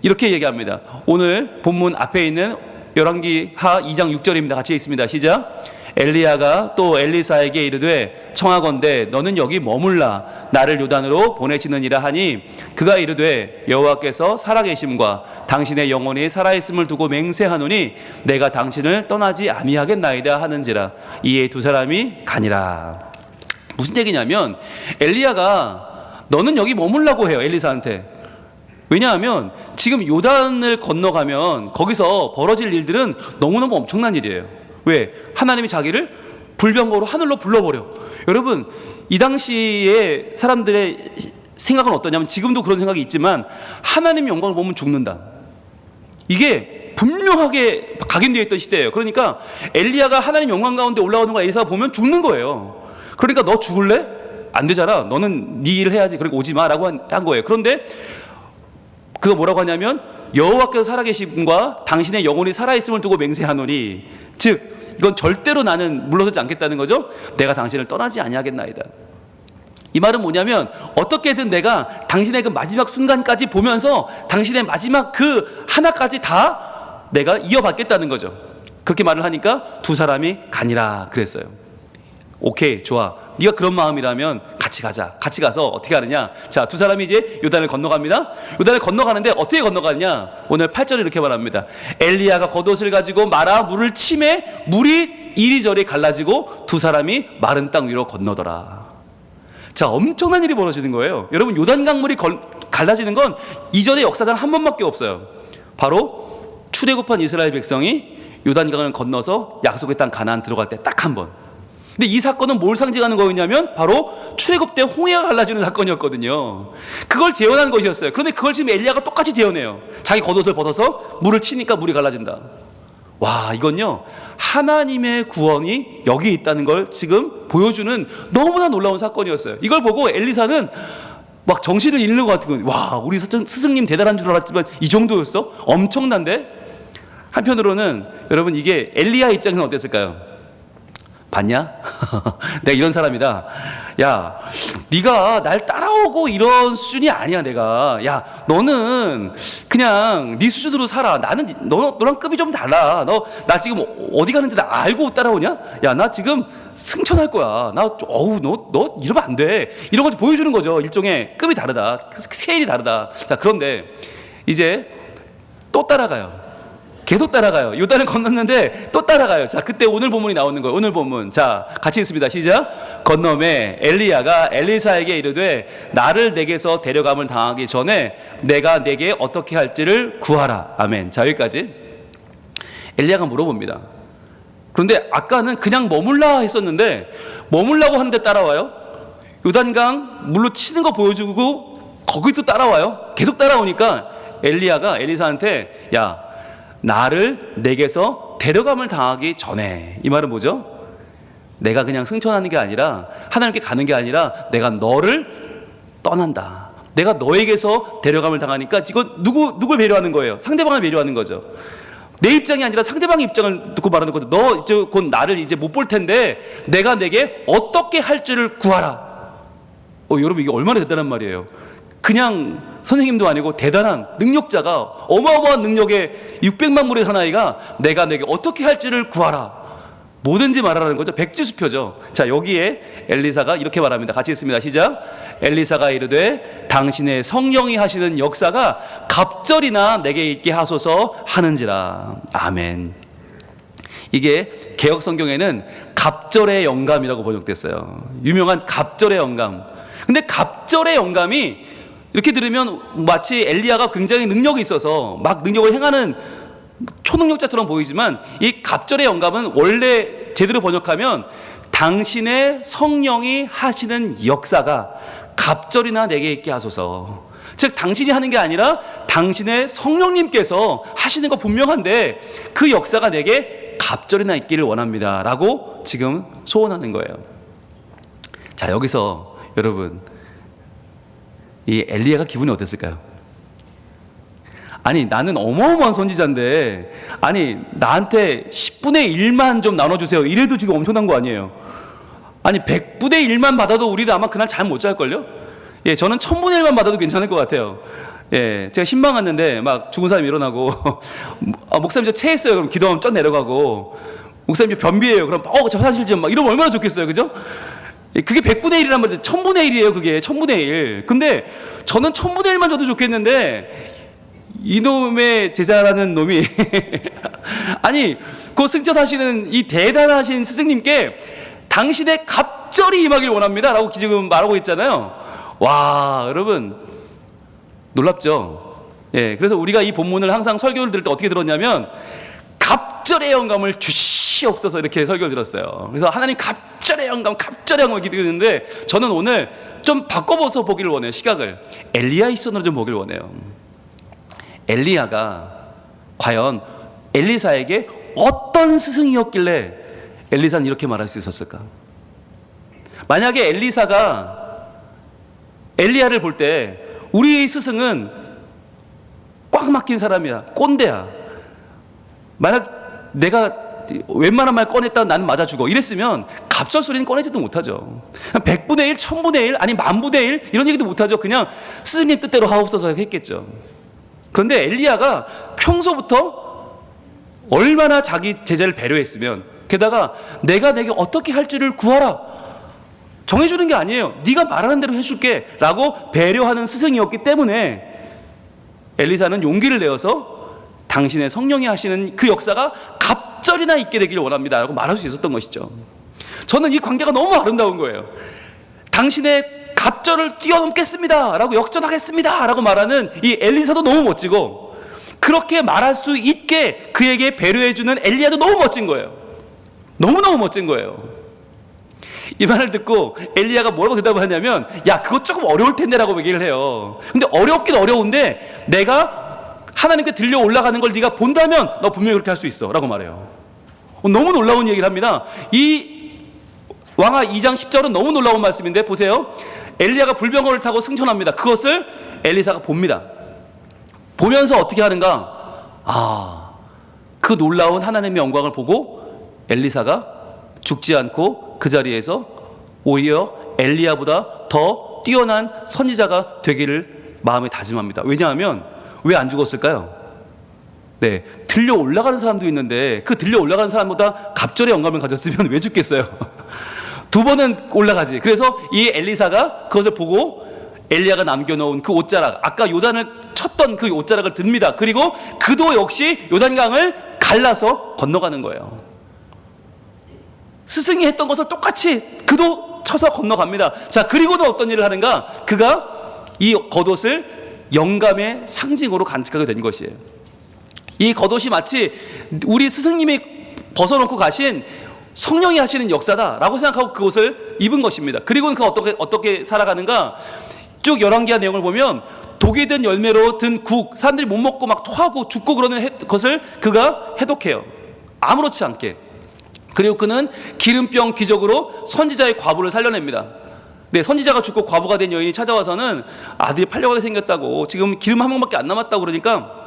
이렇게 얘기합니다. 오늘 본문 앞에 있는 열왕기하 2장 6절입니다. 같이 읽습니다. 시작. 엘리야가 또 엘리사에게 이르되 청하건대 너는 여기 머물라 나를 요단으로 보내시느니라 하니, 그가 이르되 여호와께서 살아계심과 당신의 영혼이 살아있음을 두고 맹세하노니 내가 당신을 떠나지 아니하겠나이다 하는지라. 이에 두 사람이 가니라. 무슨 얘기냐면 엘리야가 너는 여기 머물라고 해요, 엘리사한테. 왜냐하면 지금 요단을 건너가면 거기서 벌어질 일들은 너무너무 엄청난 일이에요. 왜? 하나님이 자기를 불병거로 하늘로 불러버려. 여러분, 이 당시에 사람들의 생각은 어떠냐면, 지금도 그런 생각이 있지만 하나님 영광을 보면 죽는다. 이게 분명하게 각인되어 있던 시대예요. 그러니까 엘리야가 하나님 영광 가운데 올라오는 걸 엘리사가 보면 죽는 거예요. 그러니까 너 죽을래? 안 되잖아. 너는 네 일 해야지. 그러니까 오지 마라고 한 거예요. 그런데 그가 뭐라고 하냐면 여호와께서 살아계심과 당신의 영혼이 살아있음을 두고 맹세하노니, 즉 이건 절대로 나는 물러서지 않겠다는 거죠. 내가 당신을 떠나지 아니하겠나이다. 이 말은 뭐냐면 어떻게든 내가 당신의 그 마지막 순간까지 보면서 당신의 마지막 그 하나까지 다 내가 이어받겠다는 거죠. 그렇게 말을 하니까 두 사람이 가니라 그랬어요. 오케이, 좋아. 네가 그런 마음이라면 같이 가자. 같이 가서 어떻게 하느냐. 자, 두 사람이 이제 요단을 건너갑니다. 요단을 건너가는데 어떻게 건너가느냐. 오늘 8절에 이렇게 말합니다. 엘리야가 겉옷을 가지고 말아 물을 치매 물이 이리저리 갈라지고 두 사람이 마른 땅 위로 건너더라. 자, 엄청난 일이 벌어지는 거예요. 여러분, 요단 강물이 갈라지는 건 이전의 역사상 한 번밖에 없어요. 바로 출애굽한 이스라엘 백성이 요단강을 건너서 약속의 땅 가나안 들어갈 때 딱 한 번. 근데 이 사건은 뭘 상징하는 거였냐면 바로 출애굽 때 홍해가 갈라지는 사건이었거든요. 그걸 재현한 것이었어요. 그런데 그걸 지금 엘리야가 똑같이 재현해요. 자기 겉옷을 벗어서 물을 치니까 물이 갈라진다. 와, 이건요, 하나님의 구원이 여기 있다는 걸 지금 보여주는 너무나 놀라운 사건이었어요. 이걸 보고 엘리사는 막 정신을 잃는 것 같은 거예요. 와, 우리 스승님 대단한 줄 알았지만 이 정도였어? 엄청난데? 한편으로는 여러분, 이게 엘리야 입장에서는 어땠을까요? 봤냐? 내가 이런 사람이다. 야, 네가 날 따라오고 이런 수준이 아니야. 내가, 야, 너는 그냥 네 수준으로 살아. 나는 너랑 급이 좀 달라. 나 지금 어디 가는지 나 알고 따라오냐? 야, 나 지금 승천할 거야. 너 이러면 안 돼. 이런 걸 보여주는 거죠. 일종의 급이 다르다, 스케일이 다르다. 자, 그런데 이제 또 따라가요. 계속 따라가요. 요단을 건넜는데 또 따라가요. 자, 그때 오늘 본문이 나오는 거예요. 오늘 본문. 자, 같이 읽습니다. 시작. 건너매 엘리야가 엘리사에게 이르되 나를 내게서 데려감을 당하기 전에 내가 내게 어떻게 할지를 구하라. 아멘. 자, 여기까지. 엘리야가 물어봅니다. 그런데 아까는 그냥 머물라 했었는데 머물라고 하는데 따라와요. 요단강 물로 치는 거 보여주고 거기도 따라와요. 계속 따라오니까 엘리야가 엘리사한테 야, 나를 내게서 데려감을 당하기 전에, 이 말은 뭐죠? 내가 그냥 승천하는 게 아니라 하나님께 가는 게 아니라 내가 너를 떠난다. 내가 너에게서 데려감을 당하니까 이건 누굴 배려하는 거예요? 상대방을 배려하는 거죠. 내 입장이 아니라 상대방의 입장을 듣고 말하는 거죠. 너 이제 곧 나를 이제 못 볼 텐데 내가 내게 어떻게 할지를 구하라. 여러분, 이게 얼마나 대단한 말이에요. 그냥 선생님도 아니고 대단한 능력자가, 어마어마한 능력의 600만 물의 사나이가 내가 내게 어떻게 할지를 구하라. 뭐든지 말하라는 거죠. 백지수표죠. 자, 여기에 엘리사가 이렇게 말합니다. 같이 읽습니다. 시작. 엘리사가 이르되 당신의 성령이 하시는 역사가 갑절이나 내게 있게 하소서 하는지라. 아멘. 이게 개역 성경에는 갑절의 영감이라고 번역됐어요. 유명한 갑절의 영감. 근데 갑절의 영감이 이렇게 들으면 마치 엘리야가 굉장히 능력이 있어서 막 능력을 행하는 초능력자처럼 보이지만 이 갑절의 영감은 원래 제대로 번역하면 당신의 성령이 하시는 역사가 갑절이나 내게 있게 하소서. 즉 당신이 하는 게 아니라 당신의 성령님께서 하시는 거 분명한데 그 역사가 내게 갑절이나 있기를 원합니다 라고 지금 소원하는 거예요. 자, 여기서 여러분, 이 엘리야가 기분이 어땠을까요? 아니, 나는 어마어마한 선지자인데 아니 나한테 10분의 1만 좀 나눠주세요. 이래도 지금 엄청난 거 아니에요? 아니 100분의 1만 받아도 우리도 아마 그날 잠 못 잘걸요? 예, 저는 1000분의 1만 받아도 괜찮을 것 같아요. 예, 제가 신방 갔는데 막 죽은 사람이 일어나고 목사님 저 체했어요. 그럼 기도하면 쫙 내려가고, 목사님 저 변비예요. 그럼 저 화장실 좀 막 이러면 얼마나 좋겠어요. 그죠? 그게 100분의 1이란 말이에요. 1000분의 1이에요. 그게 1000분의 1. 근데 저는 1000분의 1만 줘도 좋겠는데 이놈의 제자라는 놈이 아니 그 승천하시는 이 대단하신 스승님께 당신의 갑절이 임하길 원합니다 라고 지금 말하고 있잖아요. 와, 여러분 놀랍죠? 예, 그래서 우리가 이 본문을 항상 설교를 들을 때 어떻게 들었냐면 갑절의 영감을 주시옵소서 이렇게 설교를 들었어요. 그래서 하나님 갑절의 영감 이렇게 드리는데 저는 오늘 좀 바꿔서 보기를 원해요. 시각을 엘리야의 시선으로 좀 보기를 원해요. 엘리야가 과연 엘리사에게 어떤 스승이었길래 엘리사는 이렇게 말할 수 있었을까? 만약에 엘리사가 엘리야를 볼 때 우리 스승은 꽉 막힌 사람이야, 꼰대야, 만약 내가 웬만한 말 꺼냈다 나는 맞아 죽어 이랬으면 갑절 소리는 꺼내지도 못하죠. 100분의 1, 1000분의 1, 아니 만분의 1 이런 얘기도 못하죠. 그냥 스승님 뜻대로 하옵소서 했겠죠. 그런데 엘리야가 평소부터 얼마나 자기 제자를 배려했으면, 게다가 내가 내게 어떻게 할지를 구하라 정해주는 게 아니에요. 네가 말하는 대로 해줄게 라고 배려하는 스승이었기 때문에 엘리사는 용기를 내어서 당신의 성령이 하시는 그 역사가 갑절이나 있게 되기를 원합니다 라고 말할 수 있었던 것이죠. 저는 이 관계가 너무 아름다운 거예요. 당신의 갑절을 뛰어넘겠습니다 라고 역전하겠습니다 라고 말하는 이 엘리사도 너무 멋지고, 그렇게 말할 수 있게 그에게 배려해주는 엘리야도 너무 멋진 거예요. 너무너무 멋진 거예요. 이 말을 듣고 엘리야가 뭐라고 대답을 하냐면, 야, 그거 조금 어려울 텐데라고 얘기를 해요. 근데 어렵긴 어려운데 내가 하나님께 들려 올라가는 걸 네가 본다면 너 분명히 그렇게 할 수 있어 라고 말해요. 너무 놀라운 얘기를 합니다. 이 왕하 2장 10절은 너무 놀라운 말씀인데 보세요. 엘리야가 불병거를 타고 승천합니다. 그것을 엘리사가 봅니다. 보면서 어떻게 하는가? 그 놀라운 하나님의 영광을 보고 엘리사가 죽지 않고 그 자리에서 오히려 엘리야보다 더 뛰어난 선지자가 되기를 마음에 다짐합니다. 왜냐하면 왜 안 죽었을까요? 네, 들려 올라가는 사람도 있는데 그 들려 올라가는 사람보다 갑절의 영감을 가졌으면 왜 죽겠어요? 두 번은 올라가지. 그래서 이 엘리사가 그것을 보고 엘리야가 남겨놓은 그 옷자락, 아까 요단을 쳤던 그 옷자락을 듭니다. 그리고 그도 역시 요단강을 갈라서 건너가는 거예요. 스승이 했던 것을 똑같이 그도 쳐서 건너갑니다. 자, 그리고도 어떤 일을 하는가? 그가 이 겉옷을 영감의 상징으로 간직하게 된 것이에요. 이 겉옷이 마치 우리 스승님이 벗어놓고 가신 성령이 하시는 역사다라고 생각하고 그 옷을 입은 것입니다. 그리고는 그 어떻게 살아가는가? 쭉 열왕기하 내용을 보면 독이 든 열매로 든 국, 사람들이 못 먹고 막 토하고 죽고 그러는 것을 그가 해독해요. 아무렇지 않게. 그리고 그는 기름병 기적으로 선지자의 과부를 살려냅니다. 네, 선지자가 죽고 과부가 된 여인이 찾아와서는 아들이 팔려가게 생겼다고, 지금 기름 한 병밖에 안 남았다고 그러니까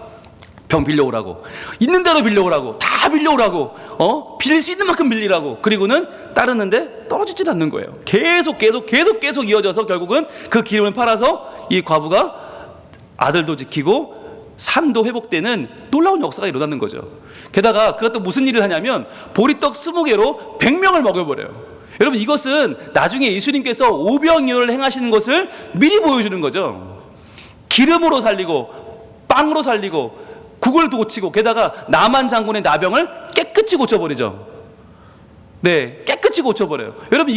병 빌려오라고, 있는 대로 빌려오라고, 다 빌려오라고, 빌릴 수 있는 만큼 빌리라고. 그리고는 따르는데 떨어지질 않는 거예요. 계속 이어져서 결국은 그 기름을 팔아서 이 과부가 아들도 지키고 삶도 회복되는 놀라운 역사가 일어나는 거죠. 게다가 그것도 무슨 일을 하냐면 보리떡 20개로 100명을 먹여버려요. 여러분, 이것은 나중에 예수님께서 오병이어를 행하시는 것을 미리 보여주는 거죠. 기름으로 살리고 빵으로 살리고 국을 고치고, 게다가 나만 장군의 나병을 깨끗이 고쳐버리죠. 네, 깨끗이 고쳐버려요. 여러분,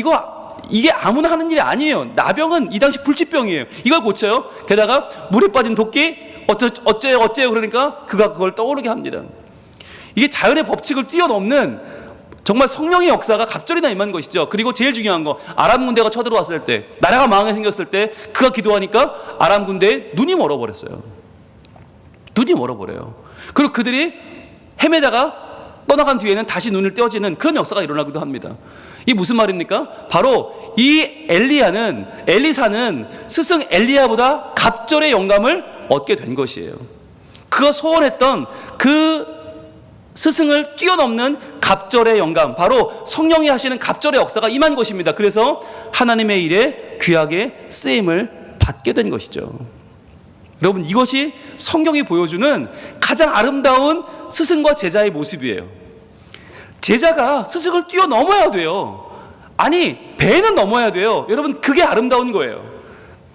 이게 아무나 하는 일이 아니에요. 나병은 이 당시 불치병이에요. 이걸 고쳐요. 게다가 물에 빠진 도끼 어째요 그러니까 그가 그걸 떠오르게 합니다. 이게 자연의 법칙을 뛰어넘는 정말 성령의 역사가 갑절이나 임한 것이죠. 그리고 제일 중요한 거, 아람 군대가 쳐들어왔을 때, 나라가 망하게 생겼을 때 그가 기도하니까 아람 군대에 눈이 멀어버렸어요. 눈이 멀어버려요. 그리고 그들이 헤매다가 떠나간 뒤에는 다시 눈을 떼어지는 그런 역사가 일어나기도 합니다. 이게 무슨 말입니까? 바로 이 엘리사는 스승 엘리야보다 갑절의 영감을 얻게 된 것이에요. 그가 소원했던 그 스승을 뛰어넘는 갑절의 영감, 바로 성령이 하시는 갑절의 역사가 임한 것입니다. 그래서 하나님의 일에 귀하게 쓰임을 받게 된 것이죠. 여러분, 이것이 성경이 보여주는 가장 아름다운 스승과 제자의 모습이에요. 제자가 스승을 뛰어넘어야 돼요. 아니, 배는 넘어야 돼요. 여러분, 그게 아름다운 거예요.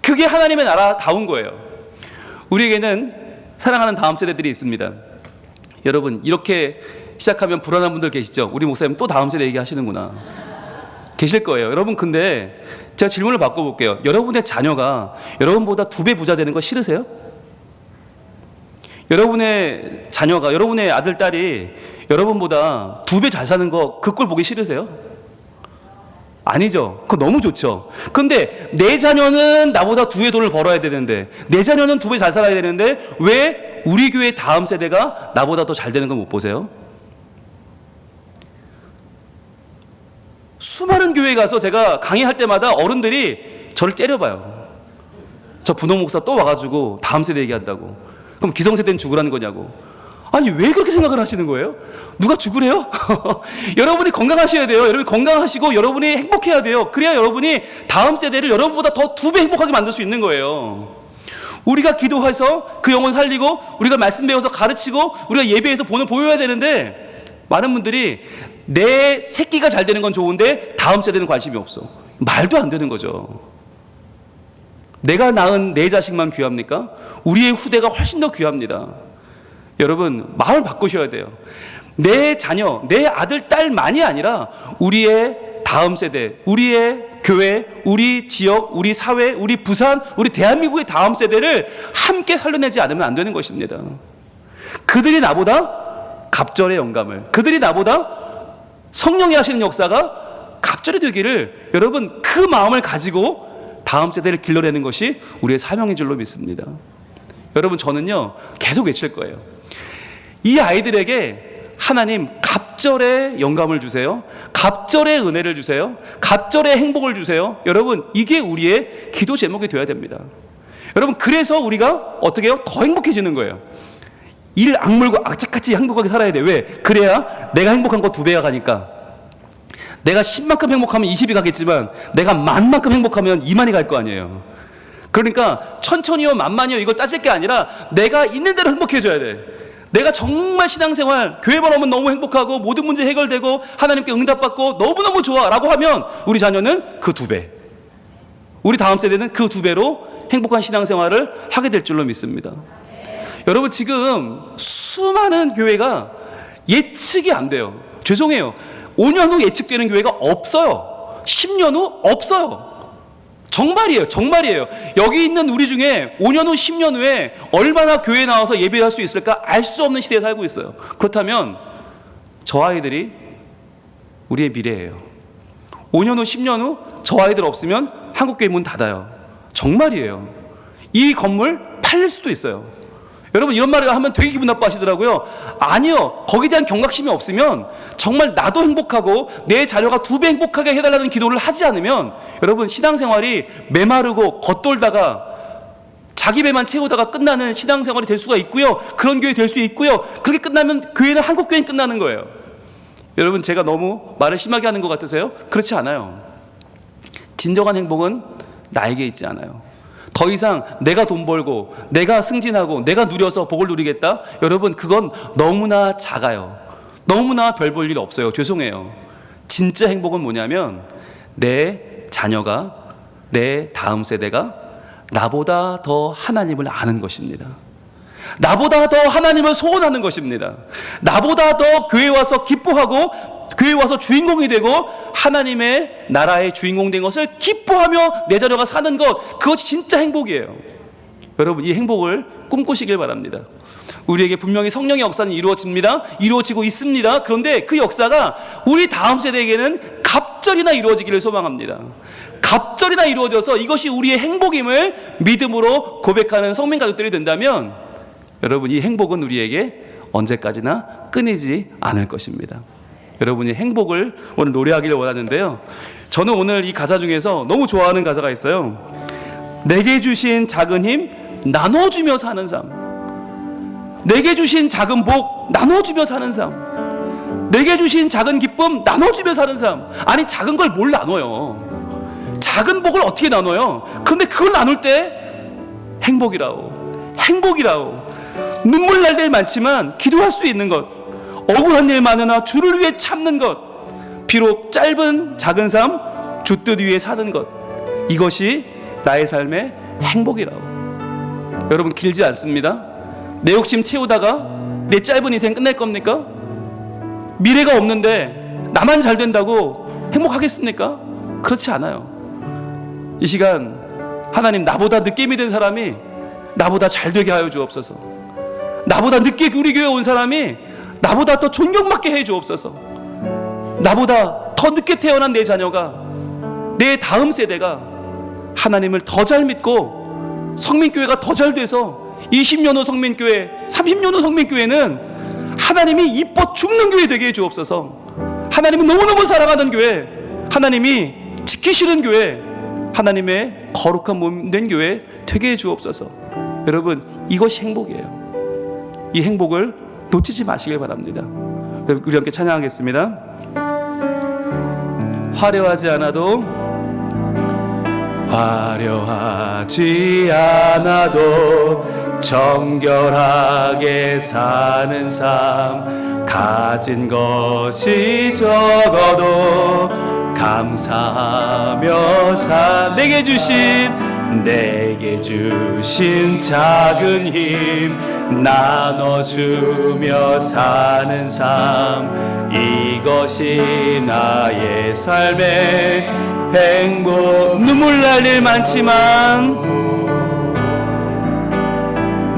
그게 하나님의 나라다운 거예요. 우리에게는 사랑하는 다음 세대들이 있습니다. 여러분, 이렇게 시작하면 불안한 분들 계시죠? 우리 목사님 또 다음 세대 얘기하시는구나. 계실 거예요. 여러분, 근데 제가 질문을 바꿔볼게요. 여러분의 자녀가 여러분보다 2배 부자 되는 거 싫으세요? 여러분의 자녀가, 여러분의 아들, 딸이 여러분보다 2배 잘 사는 거, 그 꼴 보기 싫으세요? 아니죠. 그거 너무 좋죠. 근데 내 자녀는 나보다 2배 돈을 벌어야 되는데, 내 자녀는 2배 잘 살아야 되는데 왜 우리 교회 다음 세대가 나보다 더 잘 되는 걸 못 보세요? 수많은 교회에 가서 제가 강의할 때마다 어른들이 저를 째려봐요. 저 분홍 목사 또 와가지고 다음 세대 얘기한다고. 그럼 기성세대는 죽으라는 거냐고. 아니, 왜 그렇게 생각을 하시는 거예요? 누가 죽으래요? 여러분이 건강하셔야 돼요. 여러분이 건강하시고 여러분이 행복해야 돼요. 그래야 여러분이 다음 세대를 여러분보다 더 2배 행복하게 만들 수 있는 거예요. 우리가 기도해서 그 영혼 살리고, 우리가 말씀 배워서 가르치고, 우리가 예배에서 본을 보여야 되는데, 많은 분들이 내 새끼가 잘 되는 건 좋은데 다음 세대는 관심이 없어. 말도 안 되는 거죠. 내가 낳은 내 자식만 귀합니까? 우리의 후대가 훨씬 더 귀합니다. 여러분, 마음을 바꾸셔야 돼요. 내 자녀, 내 아들, 딸만이 아니라 우리의 다음 세대, 우리의 교회, 우리 지역, 우리 사회, 우리 부산, 우리 대한민국의 다음 세대를 함께 살려내지 않으면 안 되는 것입니다. 그들이 나보다 갑절의 영감을, 그들이 나보다 성령이 하시는 역사가 갑절이 되기를 여러분 그 마음을 가지고 다음 세대를 길러내는 것이 우리의 사명인 줄로 믿습니다. 여러분 저는요 계속 외칠 거예요. 이 아이들에게 하나님 갑절의 영감을 주세요. 갑절의 은혜를 주세요. 갑절의 행복을 주세요. 여러분 이게 우리의 기도 제목이 되어야 됩니다. 여러분 그래서 우리가 어떻게 해요? 더 행복해지는 거예요. 이를 악물고 악착같이 행복하게 살아야 돼. 왜? 그래야 내가 행복한 거 2배가 가니까. 내가 10만큼 행복하면 20이 가겠지만 내가 10,000만큼 행복하면 20,000이 갈 거 아니에요. 그러니까 천천히요 만만히요 이걸 따질 게 아니라 내가 있는 대로 행복해져야 돼. 내가 정말 신앙생활 교회만 오면 너무 행복하고 모든 문제 해결되고 하나님께 응답받고 너무너무 좋아 라고 하면 우리 자녀는 그 2배, 우리 다음 세대는 그 2배로 행복한 신앙생활을 하게 될 줄로 믿습니다. 여러분 지금 수많은 교회가 예측이 안 돼요. 죄송해요. 5년 후 예측되는 교회가 없어요. 10년 후 없어요. 정말이에요. 정말이에요. 여기 있는 우리 중에 5년 후 10년 후에 얼마나 교회에 나와서 예배할 수 있을까 알 수 없는 시대에 살고 있어요. 그렇다면 저 아이들이 우리의 미래예요. 5년 후 10년 후 저 아이들 없으면 한국교회 문 닫아요. 정말이에요. 이 건물 팔릴 수도 있어요. 여러분 이런 말을 하면 되게 기분 나빠하시더라고요. 아니요. 거기에 대한 경각심이 없으면 정말 나도 행복하고 내 자녀가 2배 행복하게 해달라는 기도를 하지 않으면 여러분 신앙생활이 메마르고 겉돌다가 자기 배만 채우다가 끝나는 신앙생활이 될 수가 있고요. 그런 교회 될 수 있고요. 그렇게 끝나면 교회는 한국교회는 끝나는 거예요. 여러분 제가 너무 말을 심하게 하는 것 같으세요? 그렇지 않아요. 진정한 행복은 나에게 있지 않아요. 더 이상 내가 돈 벌고 내가 승진하고 내가 누려서 복을 누리겠다? 여러분 그건 너무나 작아요. 너무나 별 볼 일 없어요. 죄송해요. 진짜 행복은 뭐냐면 내 자녀가, 내 다음 세대가 나보다 더 하나님을 아는 것입니다. 나보다 더 하나님을 소원하는 것입니다. 나보다 더 교회에 와서 기뻐하고 교회에 와서 주인공이 되고 하나님의 나라의 주인공 된 것을 기뻐하며 내 자녀가 사는 것, 그것이 진짜 행복이에요. 여러분 이 행복을 꿈꾸시길 바랍니다. 우리에게 분명히 성령의 역사는 이루어집니다. 이루어지고 있습니다. 그런데 그 역사가 우리 다음 세대에게는 갑절이나 이루어지기를 소망합니다. 갑절이나 이루어져서 이것이 우리의 행복임을 믿음으로 고백하는 성민 가족들이 된다면 여러분 이 행복은 우리에게 언제까지나 끊이지 않을 것입니다. 여러분이 행복을 오늘 노래하기를 원하는데요. 저는 오늘 이 가사 중에서 너무 좋아하는 가사가 있어요. 내게 주신 작은 힘 나눠주며 사는 삶. 내게 주신 작은 복 나눠주며 사는 삶. 내게 주신 작은 기쁨 나눠주며 사는 삶. 아니 작은 걸 뭘 나눠요. 작은 복을 어떻게 나눠요. 그런데 그걸 나눌 때 행복이라고, 행복이라고. 눈물 날 일 많지만 기도할 수 있는 것, 억울한 일 많으나 주를 위해 참는 것, 비록 짧은 작은 삶 주 뜻 위에 사는 것, 이것이 나의 삶의 행복이라고. 여러분 길지 않습니다. 내 욕심 채우다가 내 짧은 인생 끝낼 겁니까? 미래가 없는데 나만 잘 된다고 행복하겠습니까? 그렇지 않아요. 이 시간 하나님 나보다 늦게 믿은 사람이 나보다 잘 되게 하여 주옵소서. 나보다 늦게 우리 교회에 온 사람이 나보다 더 존경받게 해 주옵소서. 나보다 더 늦게 태어난 내 자녀가, 내 다음 세대가 하나님을 더 잘 믿고 성민교회가 더 잘 돼서 20년 후 성민교회, 30년 후 성민교회는 하나님이 이뻐 죽는 교회 되게 해 주옵소서. 하나님이 너무너무 사랑하는 교회, 하나님이 지키시는 교회, 하나님의 거룩한 몸 된 교회 되게 해 주옵소서. 여러분 이것이 행복이에요. 이 행복을 놓치지 마시길 바랍니다. 우리 함께 찬양하겠습니다. 화려하지 않아도, 화려하지 않아도 정결하게 사는 삶, 가진 것이 적어도 감사하며 내게 주신 작은 힘 나눠주며 사는 삶, 이것이 나의 삶의 행복. 눈물 날 일 많지만,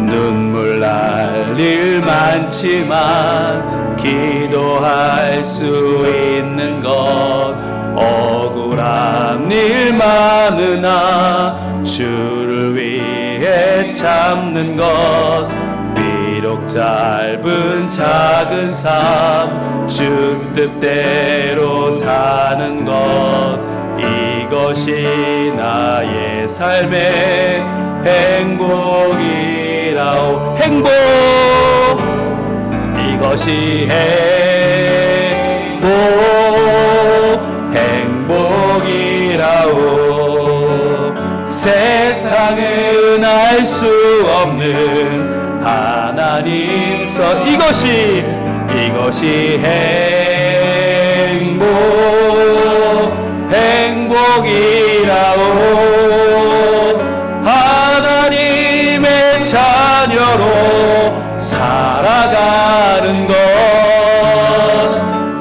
눈물 날 일 많지만 기도할 수 있는 것, 억울한 일 많으나 주를 위해 참는 것, 비록 짧은 작은 삶 주 뜻대로 사는 것, 이것이 나의 삶의 행복이라오. 행복, 이것이 행복이라오. 세상은 알 수 없는 하나님 이것이 행복이라오. 하나님의 자녀로 살아가는 것,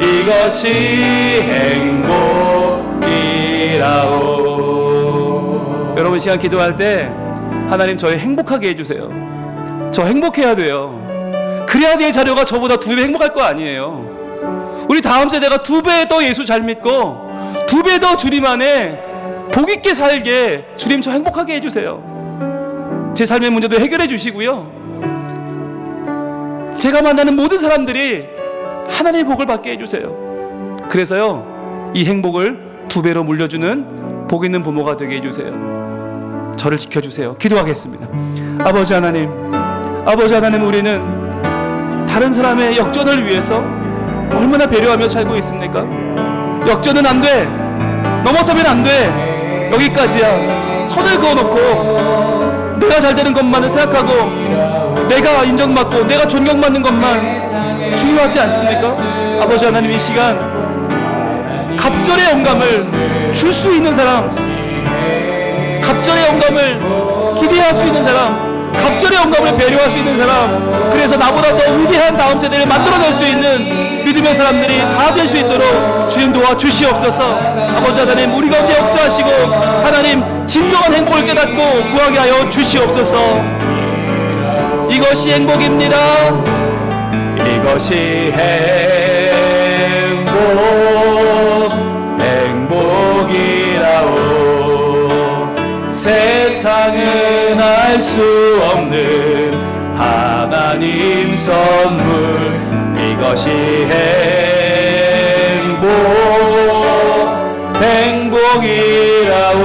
이것이 행복이라오. 여러분, 시간 기도할 때 하나님 저희 행복하게 해주세요. 저 행복해야 돼요. 그래야 내 자녀가 저보다 2배 행복할 거 아니에요. 우리 다음 세대가 2배 더 예수 잘 믿고 2배 더 주님 안에 복 있게 살게 주님 저 행복하게 해주세요. 제 삶의 문제도 해결해 주시고요, 제가 만나는 모든 사람들이 하나님의 복을 받게 해주세요. 그래서요, 이 행복을 2배로 물려주는 복 있는 부모가 되게 해주세요. 저를 지켜주세요. 기도하겠습니다. 아버지 하나님, 우리는 다른 사람의 역전을 위해서 얼마나 배려하며 살고 있습니까? 역전은 안 돼, 넘어서면 안 돼, 여기까지야. 선을 그어놓고 내가 잘 되는 것만을 생각하고 내가 인정받고 내가 존경받는 것만 중요하지 않습니까? 아버지 하나님, 이 시간 갑절의 영감을 줄 수 있는 사람, 갑절의 영감을 기대할 수 있는 사람, 갑절의 영감을 배려할 수 있는 사람, 그래서 나보다 더 위대한 다음 세대를 만들어낼 수 있는 믿음의 사람들이 다 될 수 있도록 주님 도와주시옵소서. 아버지 하나님, 우리 가운데 역사하시고 하나님 진정한 행복을 깨닫고 구하게 하여 주시옵소서. 이것이 행복입니다. 이것이 행복이라오. 세상은 알 수 없는 하나님 선물, 이것이 행복이라오.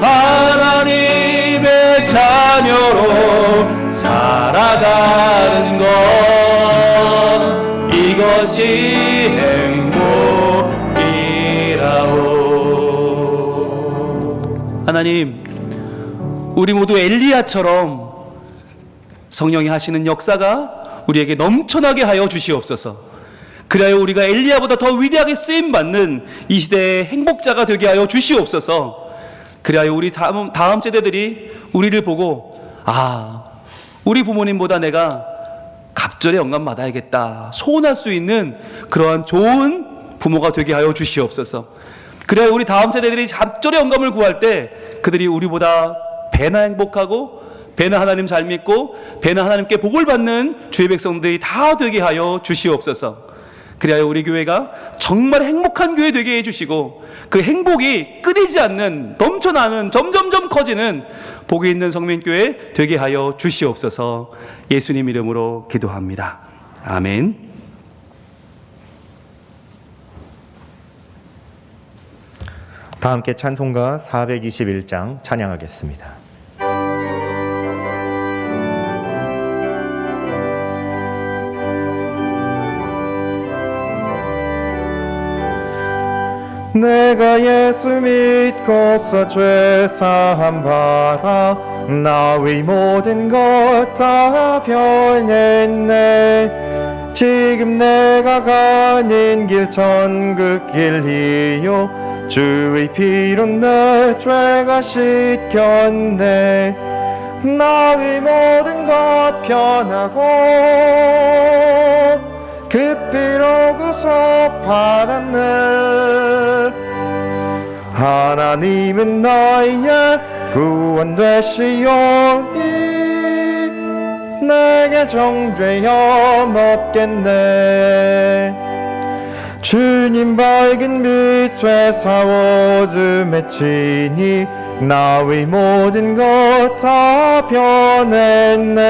하나님의 자녀로 살아가는 것, 이것이 행복이라오. 하나님, 우리 모두 엘리야처럼 성령이 하시는 역사가 우리에게 넘쳐나게 하여 주시옵소서. 그래야 우리가 엘리야보다 더 위대하게 쓰임받는 이 시대의 행복자가 되게 하여 주시옵소서. 그래야 우리 다음 세대들이 우리를 보고, 아, 우리 부모님보다 내가 갑절의 영감 받아야겠다, 소원할 수 있는 그러한 좋은 부모가 되게 하여 주시옵소서. 그래야 우리 다음 세대들이 갑절의 영감을 구할 때 그들이 우리보다 배나 행복하고 배나 하나님 잘 믿고 배나 하나님께 복을 받는 주의 백성들이 다 되게 하여 주시옵소서. 그래야 우리 교회가 정말 행복한 교회 되게 해주시고 그 행복이 끊이지 않는, 넘쳐나는, 점점점 커지는 복이 있는 성민교회 되게 하여 주시옵소서. 예수님 이름으로 기도합니다. 아멘. 다 함께 찬송가 421장 찬양하겠습니다. 내가 예수 믿고서 죄사함 받아 나의 모든 것 다 변했네. 지금 내가 가는 길 천국 길이요 주의 피로 내 죄가 씻겼네. 나의 모든 것 변하고 그 피로 구속받았네. 하나님은 나의 구원 되시오니 내게 정죄염 없겠네. 주님 밝은 빛 되사 어둠에 치니 나의 모든 것 다 변했네.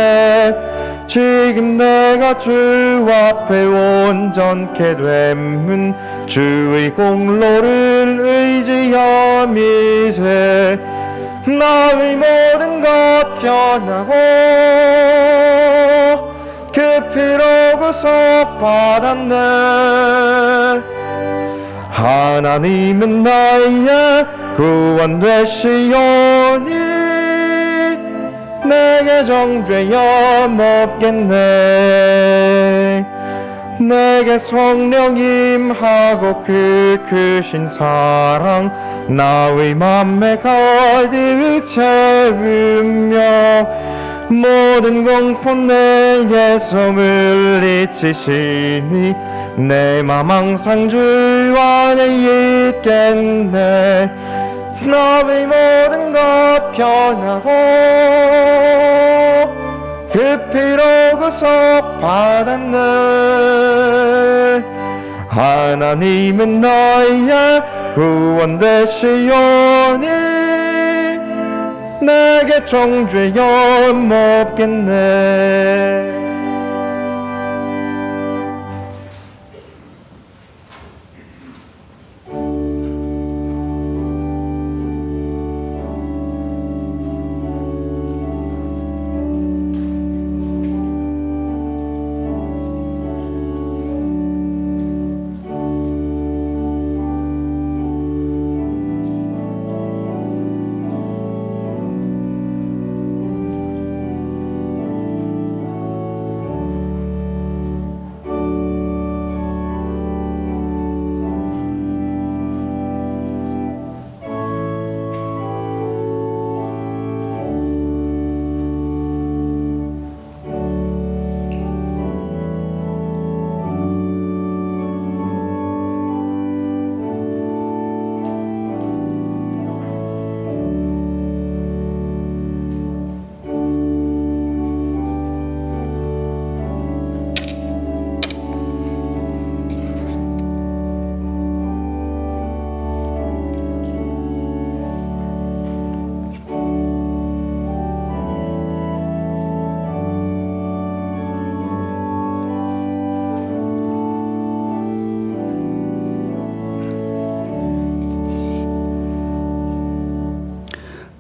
지금 내가 주 앞에 온전케 됨은 주의 공로를 의지함이세. 나의 모든 것 변하고 그 피로 구속받았네. 하나님은 나의 구원 되시오니 내게 정죄여 없겠네. 내게 성령 임하고 그 크신 사랑 나의 맘에 가득 채우며 모든 공포 내게서 물리치시니 내 맘 항상 주 안에 있겠네. 나의 모든 것 변하고 그 피로 구속받았네. 하나님은 나의 구원 되시오니 내게 정죄여 없겠네.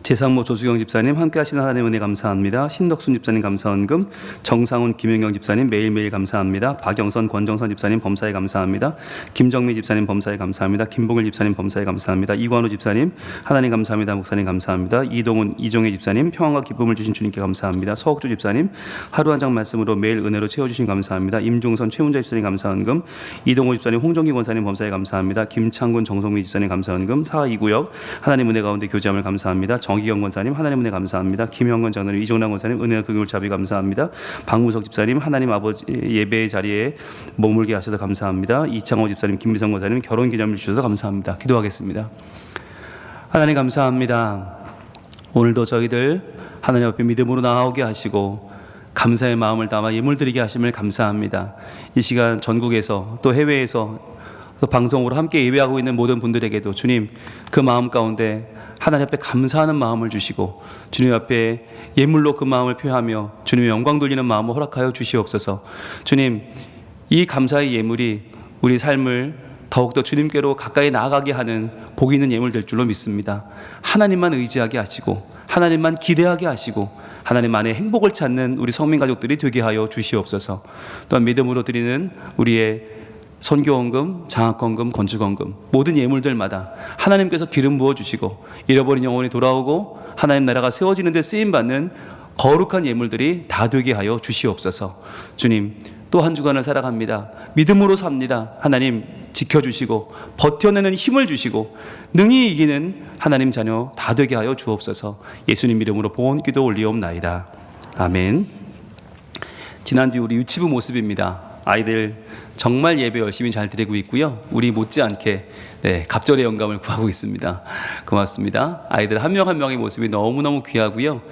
제상모 조수경 집사님 함께 하시는 하나님 은혜 감사합니다. 신덕순 집사님 감사원금, 정상훈 김영경 집사님 매일매일 감사합니다. 박영선 권정선 집사님 범사에 감사합니다. 김정미 집사님 범사에 감사합니다. 김봉일 집사님 범사에 감사합니다. 이관우 집사님 하나님 감사합니다. 목사님 감사합니다. 이동훈 이종혜 집사님 평안과 기쁨을 주신 주님께 감사합니다. 서옥주 집사님 하루 한 장 말씀으로 매일 은혜로 채워주신 감사합니다. 임종선 최문자 집사님 감사원금, 이동호 집사님 홍정기 권사님 범사에 감사합니다. 김창군 정성미 집사님 감사원금, 사이구역 하나님 은혜 가운데 교제함을 감사합니다. 정기경 권사님 하나님 은혜 감사합니다. 김형건 장로님, 이종남 권사님 은혜와 긍휼 자비 감사합니다. 박무석 집사님 하나님 아버지 예배의 자리에 머물게 하셔서 감사합니다. 이창호 집사님, 김미성 권사님 결혼 기념일 주셔서 감사합니다. 기도하겠습니다. 하나님 감사합니다. 오늘도 저희들 하나님 앞에 믿음으로 나아오게 하시고 감사의 마음을 담아 예물 드리게 하심을 감사합니다. 이 시간 전국에서 또 해외에서 또 방송으로 함께 예배하고 있는 모든 분들에게도 주님 그 마음 가운데 하나님 앞에 감사하는 마음을 주시고 주님 앞에 예물로 그 마음을 표하며 주님의 영광 돌리는 마음을 허락하여 주시옵소서. 주님, 이 감사의 예물이 우리 삶을 더욱더 주님께로 가까이 나아가게 하는 복이 있는 예물 될 줄로 믿습니다. 하나님만 의지하게 하시고 하나님만 기대하게 하시고 하나님 안에 행복을 찾는 우리 성민 가족들이 되게 하여 주시옵소서. 또한 믿음으로 드리는 우리의 선교원금, 장학원금, 건축원금 모든 예물들마다 하나님께서 기름 부어주시고 잃어버린 영혼이 돌아오고 하나님 나라가 세워지는 데 쓰임받는 거룩한 예물들이 다 되게 하여 주시옵소서. 주님, 또 한 주간을 살아갑니다. 믿음으로 삽니다. 하나님 지켜주시고 버텨내는 힘을 주시고 능히 이기는 하나님 자녀 다 되게 하여 주옵소서. 예수님 이름으로 봉헌기도 올리옵나이다. 아멘. 지난주 우리 유치부 모습입니다. 아이들 정말 예배 열심히 잘 드리고 있고요. 우리 못지않게 갑절의 영감을 구하고 있습니다. 고맙습니다. 아이들 한 명 한 명의 모습이 너무너무 귀하고요.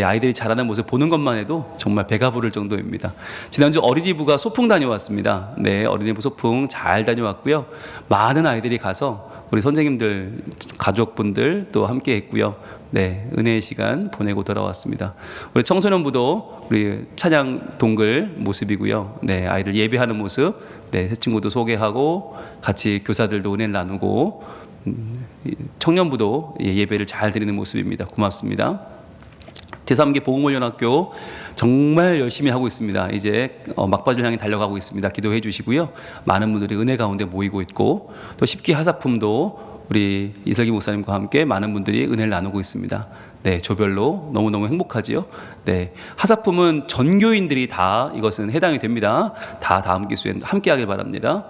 아이들이 자라는 모습 보는 것만 해도 정말 배가 부를 정도입니다. 지난주 어린이부가 소풍 다녀왔습니다. 어린이부 소풍 잘 다녀왔고요. 많은 아이들이 가서 우리 선생님들, 가족분들 또 함께 했고요. 은혜의 시간 보내고 돌아왔습니다. 우리 청소년부도 우리 찬양 동글 모습이고요. 아이들 예배하는 모습, 새 친구도 소개하고 같이 교사들도 은혜를 나누고 청년부도 예배를 잘 드리는 모습입니다. 고맙습니다. 제3기 복음훈련학교 정말 열심히 하고 있습니다. 이제 막바지를 향해 달려가고 있습니다. 기도해 주시고요. 많은 분들이 은혜 가운데 모이고 있고 또 10기 하사품도 우리 이슬기 목사님과 함께 많은 분들이 은혜를 나누고 있습니다. 조별로 너무너무 행복하지요. 하사품은 전교인들이 다 이것은 해당이 됩니다. 다 다음 기수에 함께 하길 바랍니다.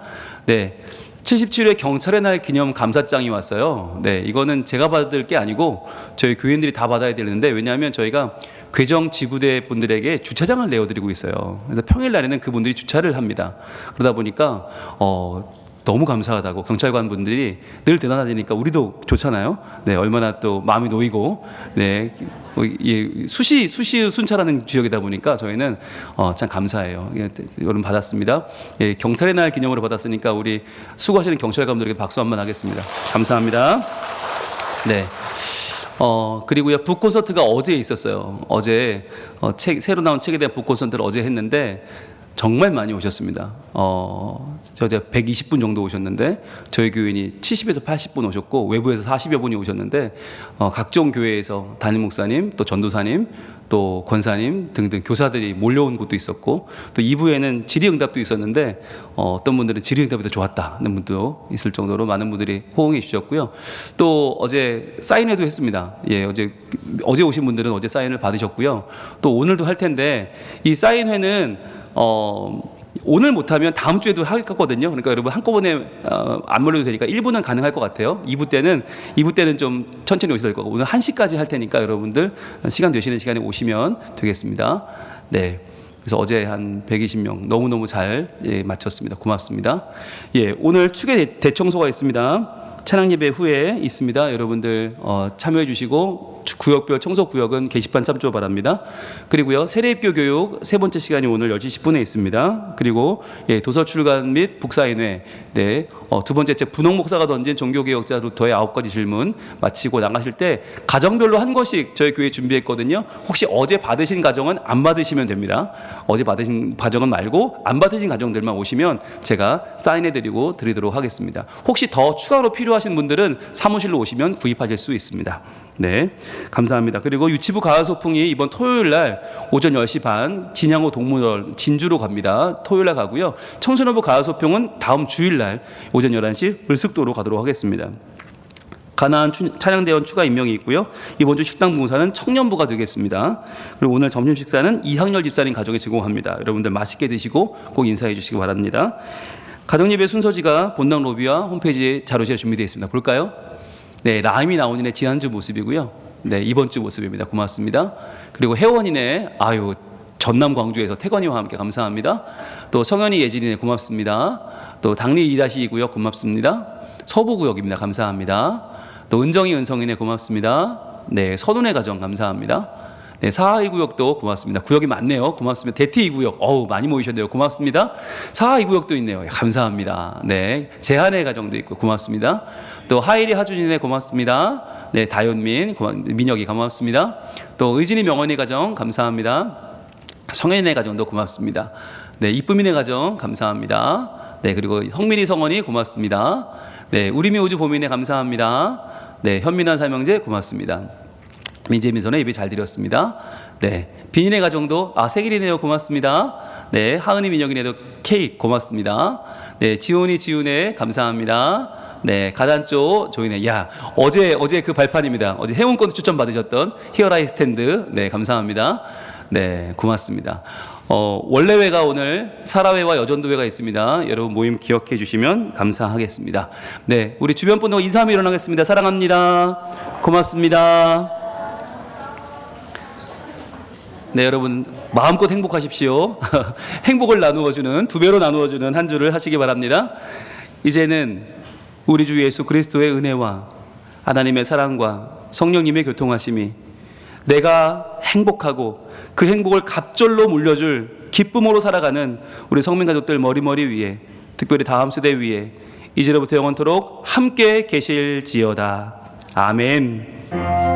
77회 경찰의 날 기념 감사장이 왔어요. 이거는 제가 받을 게 아니고 저희 교인들이 다 받아야 되는데, 왜냐하면 저희가 괴정 지구대 분들에게 주차장을 내어드리고 있어요. 그래서 평일날에는 그분들이 주차를 합니다. 그러다 보니까 너무 감사하다고 경찰관 분들이 늘 대단하다니까 우리도 좋잖아요. 얼마나 또 마음이 놓이고, 수시 순찰하는 지역이다 보니까 저희는 참 감사해요. 여러분 받았습니다. 경찰의 날 기념으로 받았으니까 우리 수고하시는 경찰관분들에게 박수 한번 하겠습니다. 감사합니다. 그리고요, 북콘서트가 어제 있었어요. 어제 새로 나온 책에 대한 북콘서트를 어제 했는데 정말 많이 오셨습니다. 저희가 120분 정도 오셨는데 저희 교인이 70에서 80분 오셨고 외부에서 40여 분이 오셨는데 각종 교회에서 담임 목사님, 또 전도사님, 또 권사님 등등 교사들이 몰려온 곳도 있었고, 또 2부에는 질의응답도 있었는데 어떤 분들은 질의응답이 더 좋았다는 분도 있을 정도로 많은 분들이 호응해 주셨고요. 또 어제 사인회도 했습니다. 어제 오신 분들은 어제 사인을 받으셨고요. 또 오늘도 할 텐데 이 사인회는 오늘 못하면 다음 주에도 할 거거든요. 그러니까 여러분 한꺼번에 안 몰려도 되니까 1부는 가능할 것 같아요. 2부 때는 좀 천천히 오셔도 될 거고, 오늘 1시까지 할 테니까 여러분들 시간 되시는 시간에 오시면 되겠습니다. 그래서 어제 한 120명 너무너무 잘 마쳤습니다. 고맙습니다. 오늘 축의 대청소가 있습니다. 찬양 예배 후에 있습니다. 여러분들 참여해 주시고 구역별 청소 구역은 게시판 참조 바랍니다. 그리고요, 세례입교 교육 세 번째 시간이 오늘 10시 10분에 있습니다. 그리고 도서 출간 및 북사인회, 두 번째 분홍 목사가 던진 종교개혁자 루터의 9가지 질문 마치고 나가실 때 가정별로 한 것씩 저희 교회 준비했거든요. 혹시 어제 받으신 가정은 안 받으시면 됩니다. 어제 받으신 가정은 말고 안 받으신 가정들만 오시면 제가 사인해드리고 드리도록 하겠습니다. 혹시 더 추가로 필요하신 분들은 사무실로 오시면 구입하실 수 있습니다. 감사합니다. 그리고 유치부 가을 소풍이 이번 토요일 날 오전 10시 반 진양호 동물원 진주로 갑니다. 토요일 날 가고요. 청소년부 가을 소풍은 다음 주일 날 오전 11시 을숙도로 가도록 하겠습니다. 가나안 찬양대원 추가 임명이 있고요. 이번 주 식당 봉사는 청년부가 되겠습니다. 그리고 오늘 점심 식사는 이학렬 집사님 가족이 제공합니다. 여러분들 맛있게 드시고 꼭 인사해 주시기 바랍니다. 가정예배 순서지가 본당 로비와 홈페이지 자료실에 준비되어 있습니다. 볼까요? 라임이 나온이네 지난주 모습이고요. 이번 주 모습입니다. 고맙습니다. 그리고 혜원이네, 전남 광주에서 태건이와 함께 감사합니다. 또 성현이 예진이네 고맙습니다. 또 당리 2-2고요. 고맙습니다. 서부구역입니다. 감사합니다. 또 은성이네 고맙습니다. 선운의 가정 감사합니다. 사하 2구역도 고맙습니다. 구역이 많네요. 고맙습니다. 대티 2구역, 많이 모이셨네요. 고맙습니다. 사하 2구역도 있네요. 감사합니다. 제한의 가정도 있고 고맙습니다. 또 하일이 하준이네 고맙습니다. 다현민, 민혁이 고맙습니다. 또 의진이 명언이 가정 감사합니다. 성현이네 가정도 고맙습니다. 이쁨이네 가정 감사합니다. 그리고 성민이 성원이 고맙습니다. 우리미 우주 보민네 감사합니다. 현민환 사명제 고맙습니다. 민재민 선의 예배 잘 드렸습니다. 비인의 가정도 세길이네요. 고맙습니다. 하은이 민혁이네도 케이크 고맙습니다. 지훈의 감사합니다. 가단조 조이네. 어제 그 발판입니다. 어제 해운권 추천 받으셨던 히어라이 스탠드. 감사합니다. 고맙습니다. 원래회가 오늘 사라회와 여전도회가 있습니다. 여러분 모임 기억해 주시면 감사하겠습니다. 우리 주변 분들 인사하며 일어나겠습니다. 사랑합니다. 고맙습니다. 네, 여러분 마음껏 행복하십시오. 행복을 나누어주는, 두 배로 나누어주는 한 주를 하시기 바랍니다. 이제는 우리 주 예수 그리스도의 은혜와 하나님의 사랑과 성령님의 교통하심이 내가 행복하고 그 행복을 갑절로 물려줄 기쁨으로 살아가는 우리 성민가족들 머리머리 위에, 특별히 다음 세대 위에 이제로부터 영원토록 함께 계실지어다. 아멘.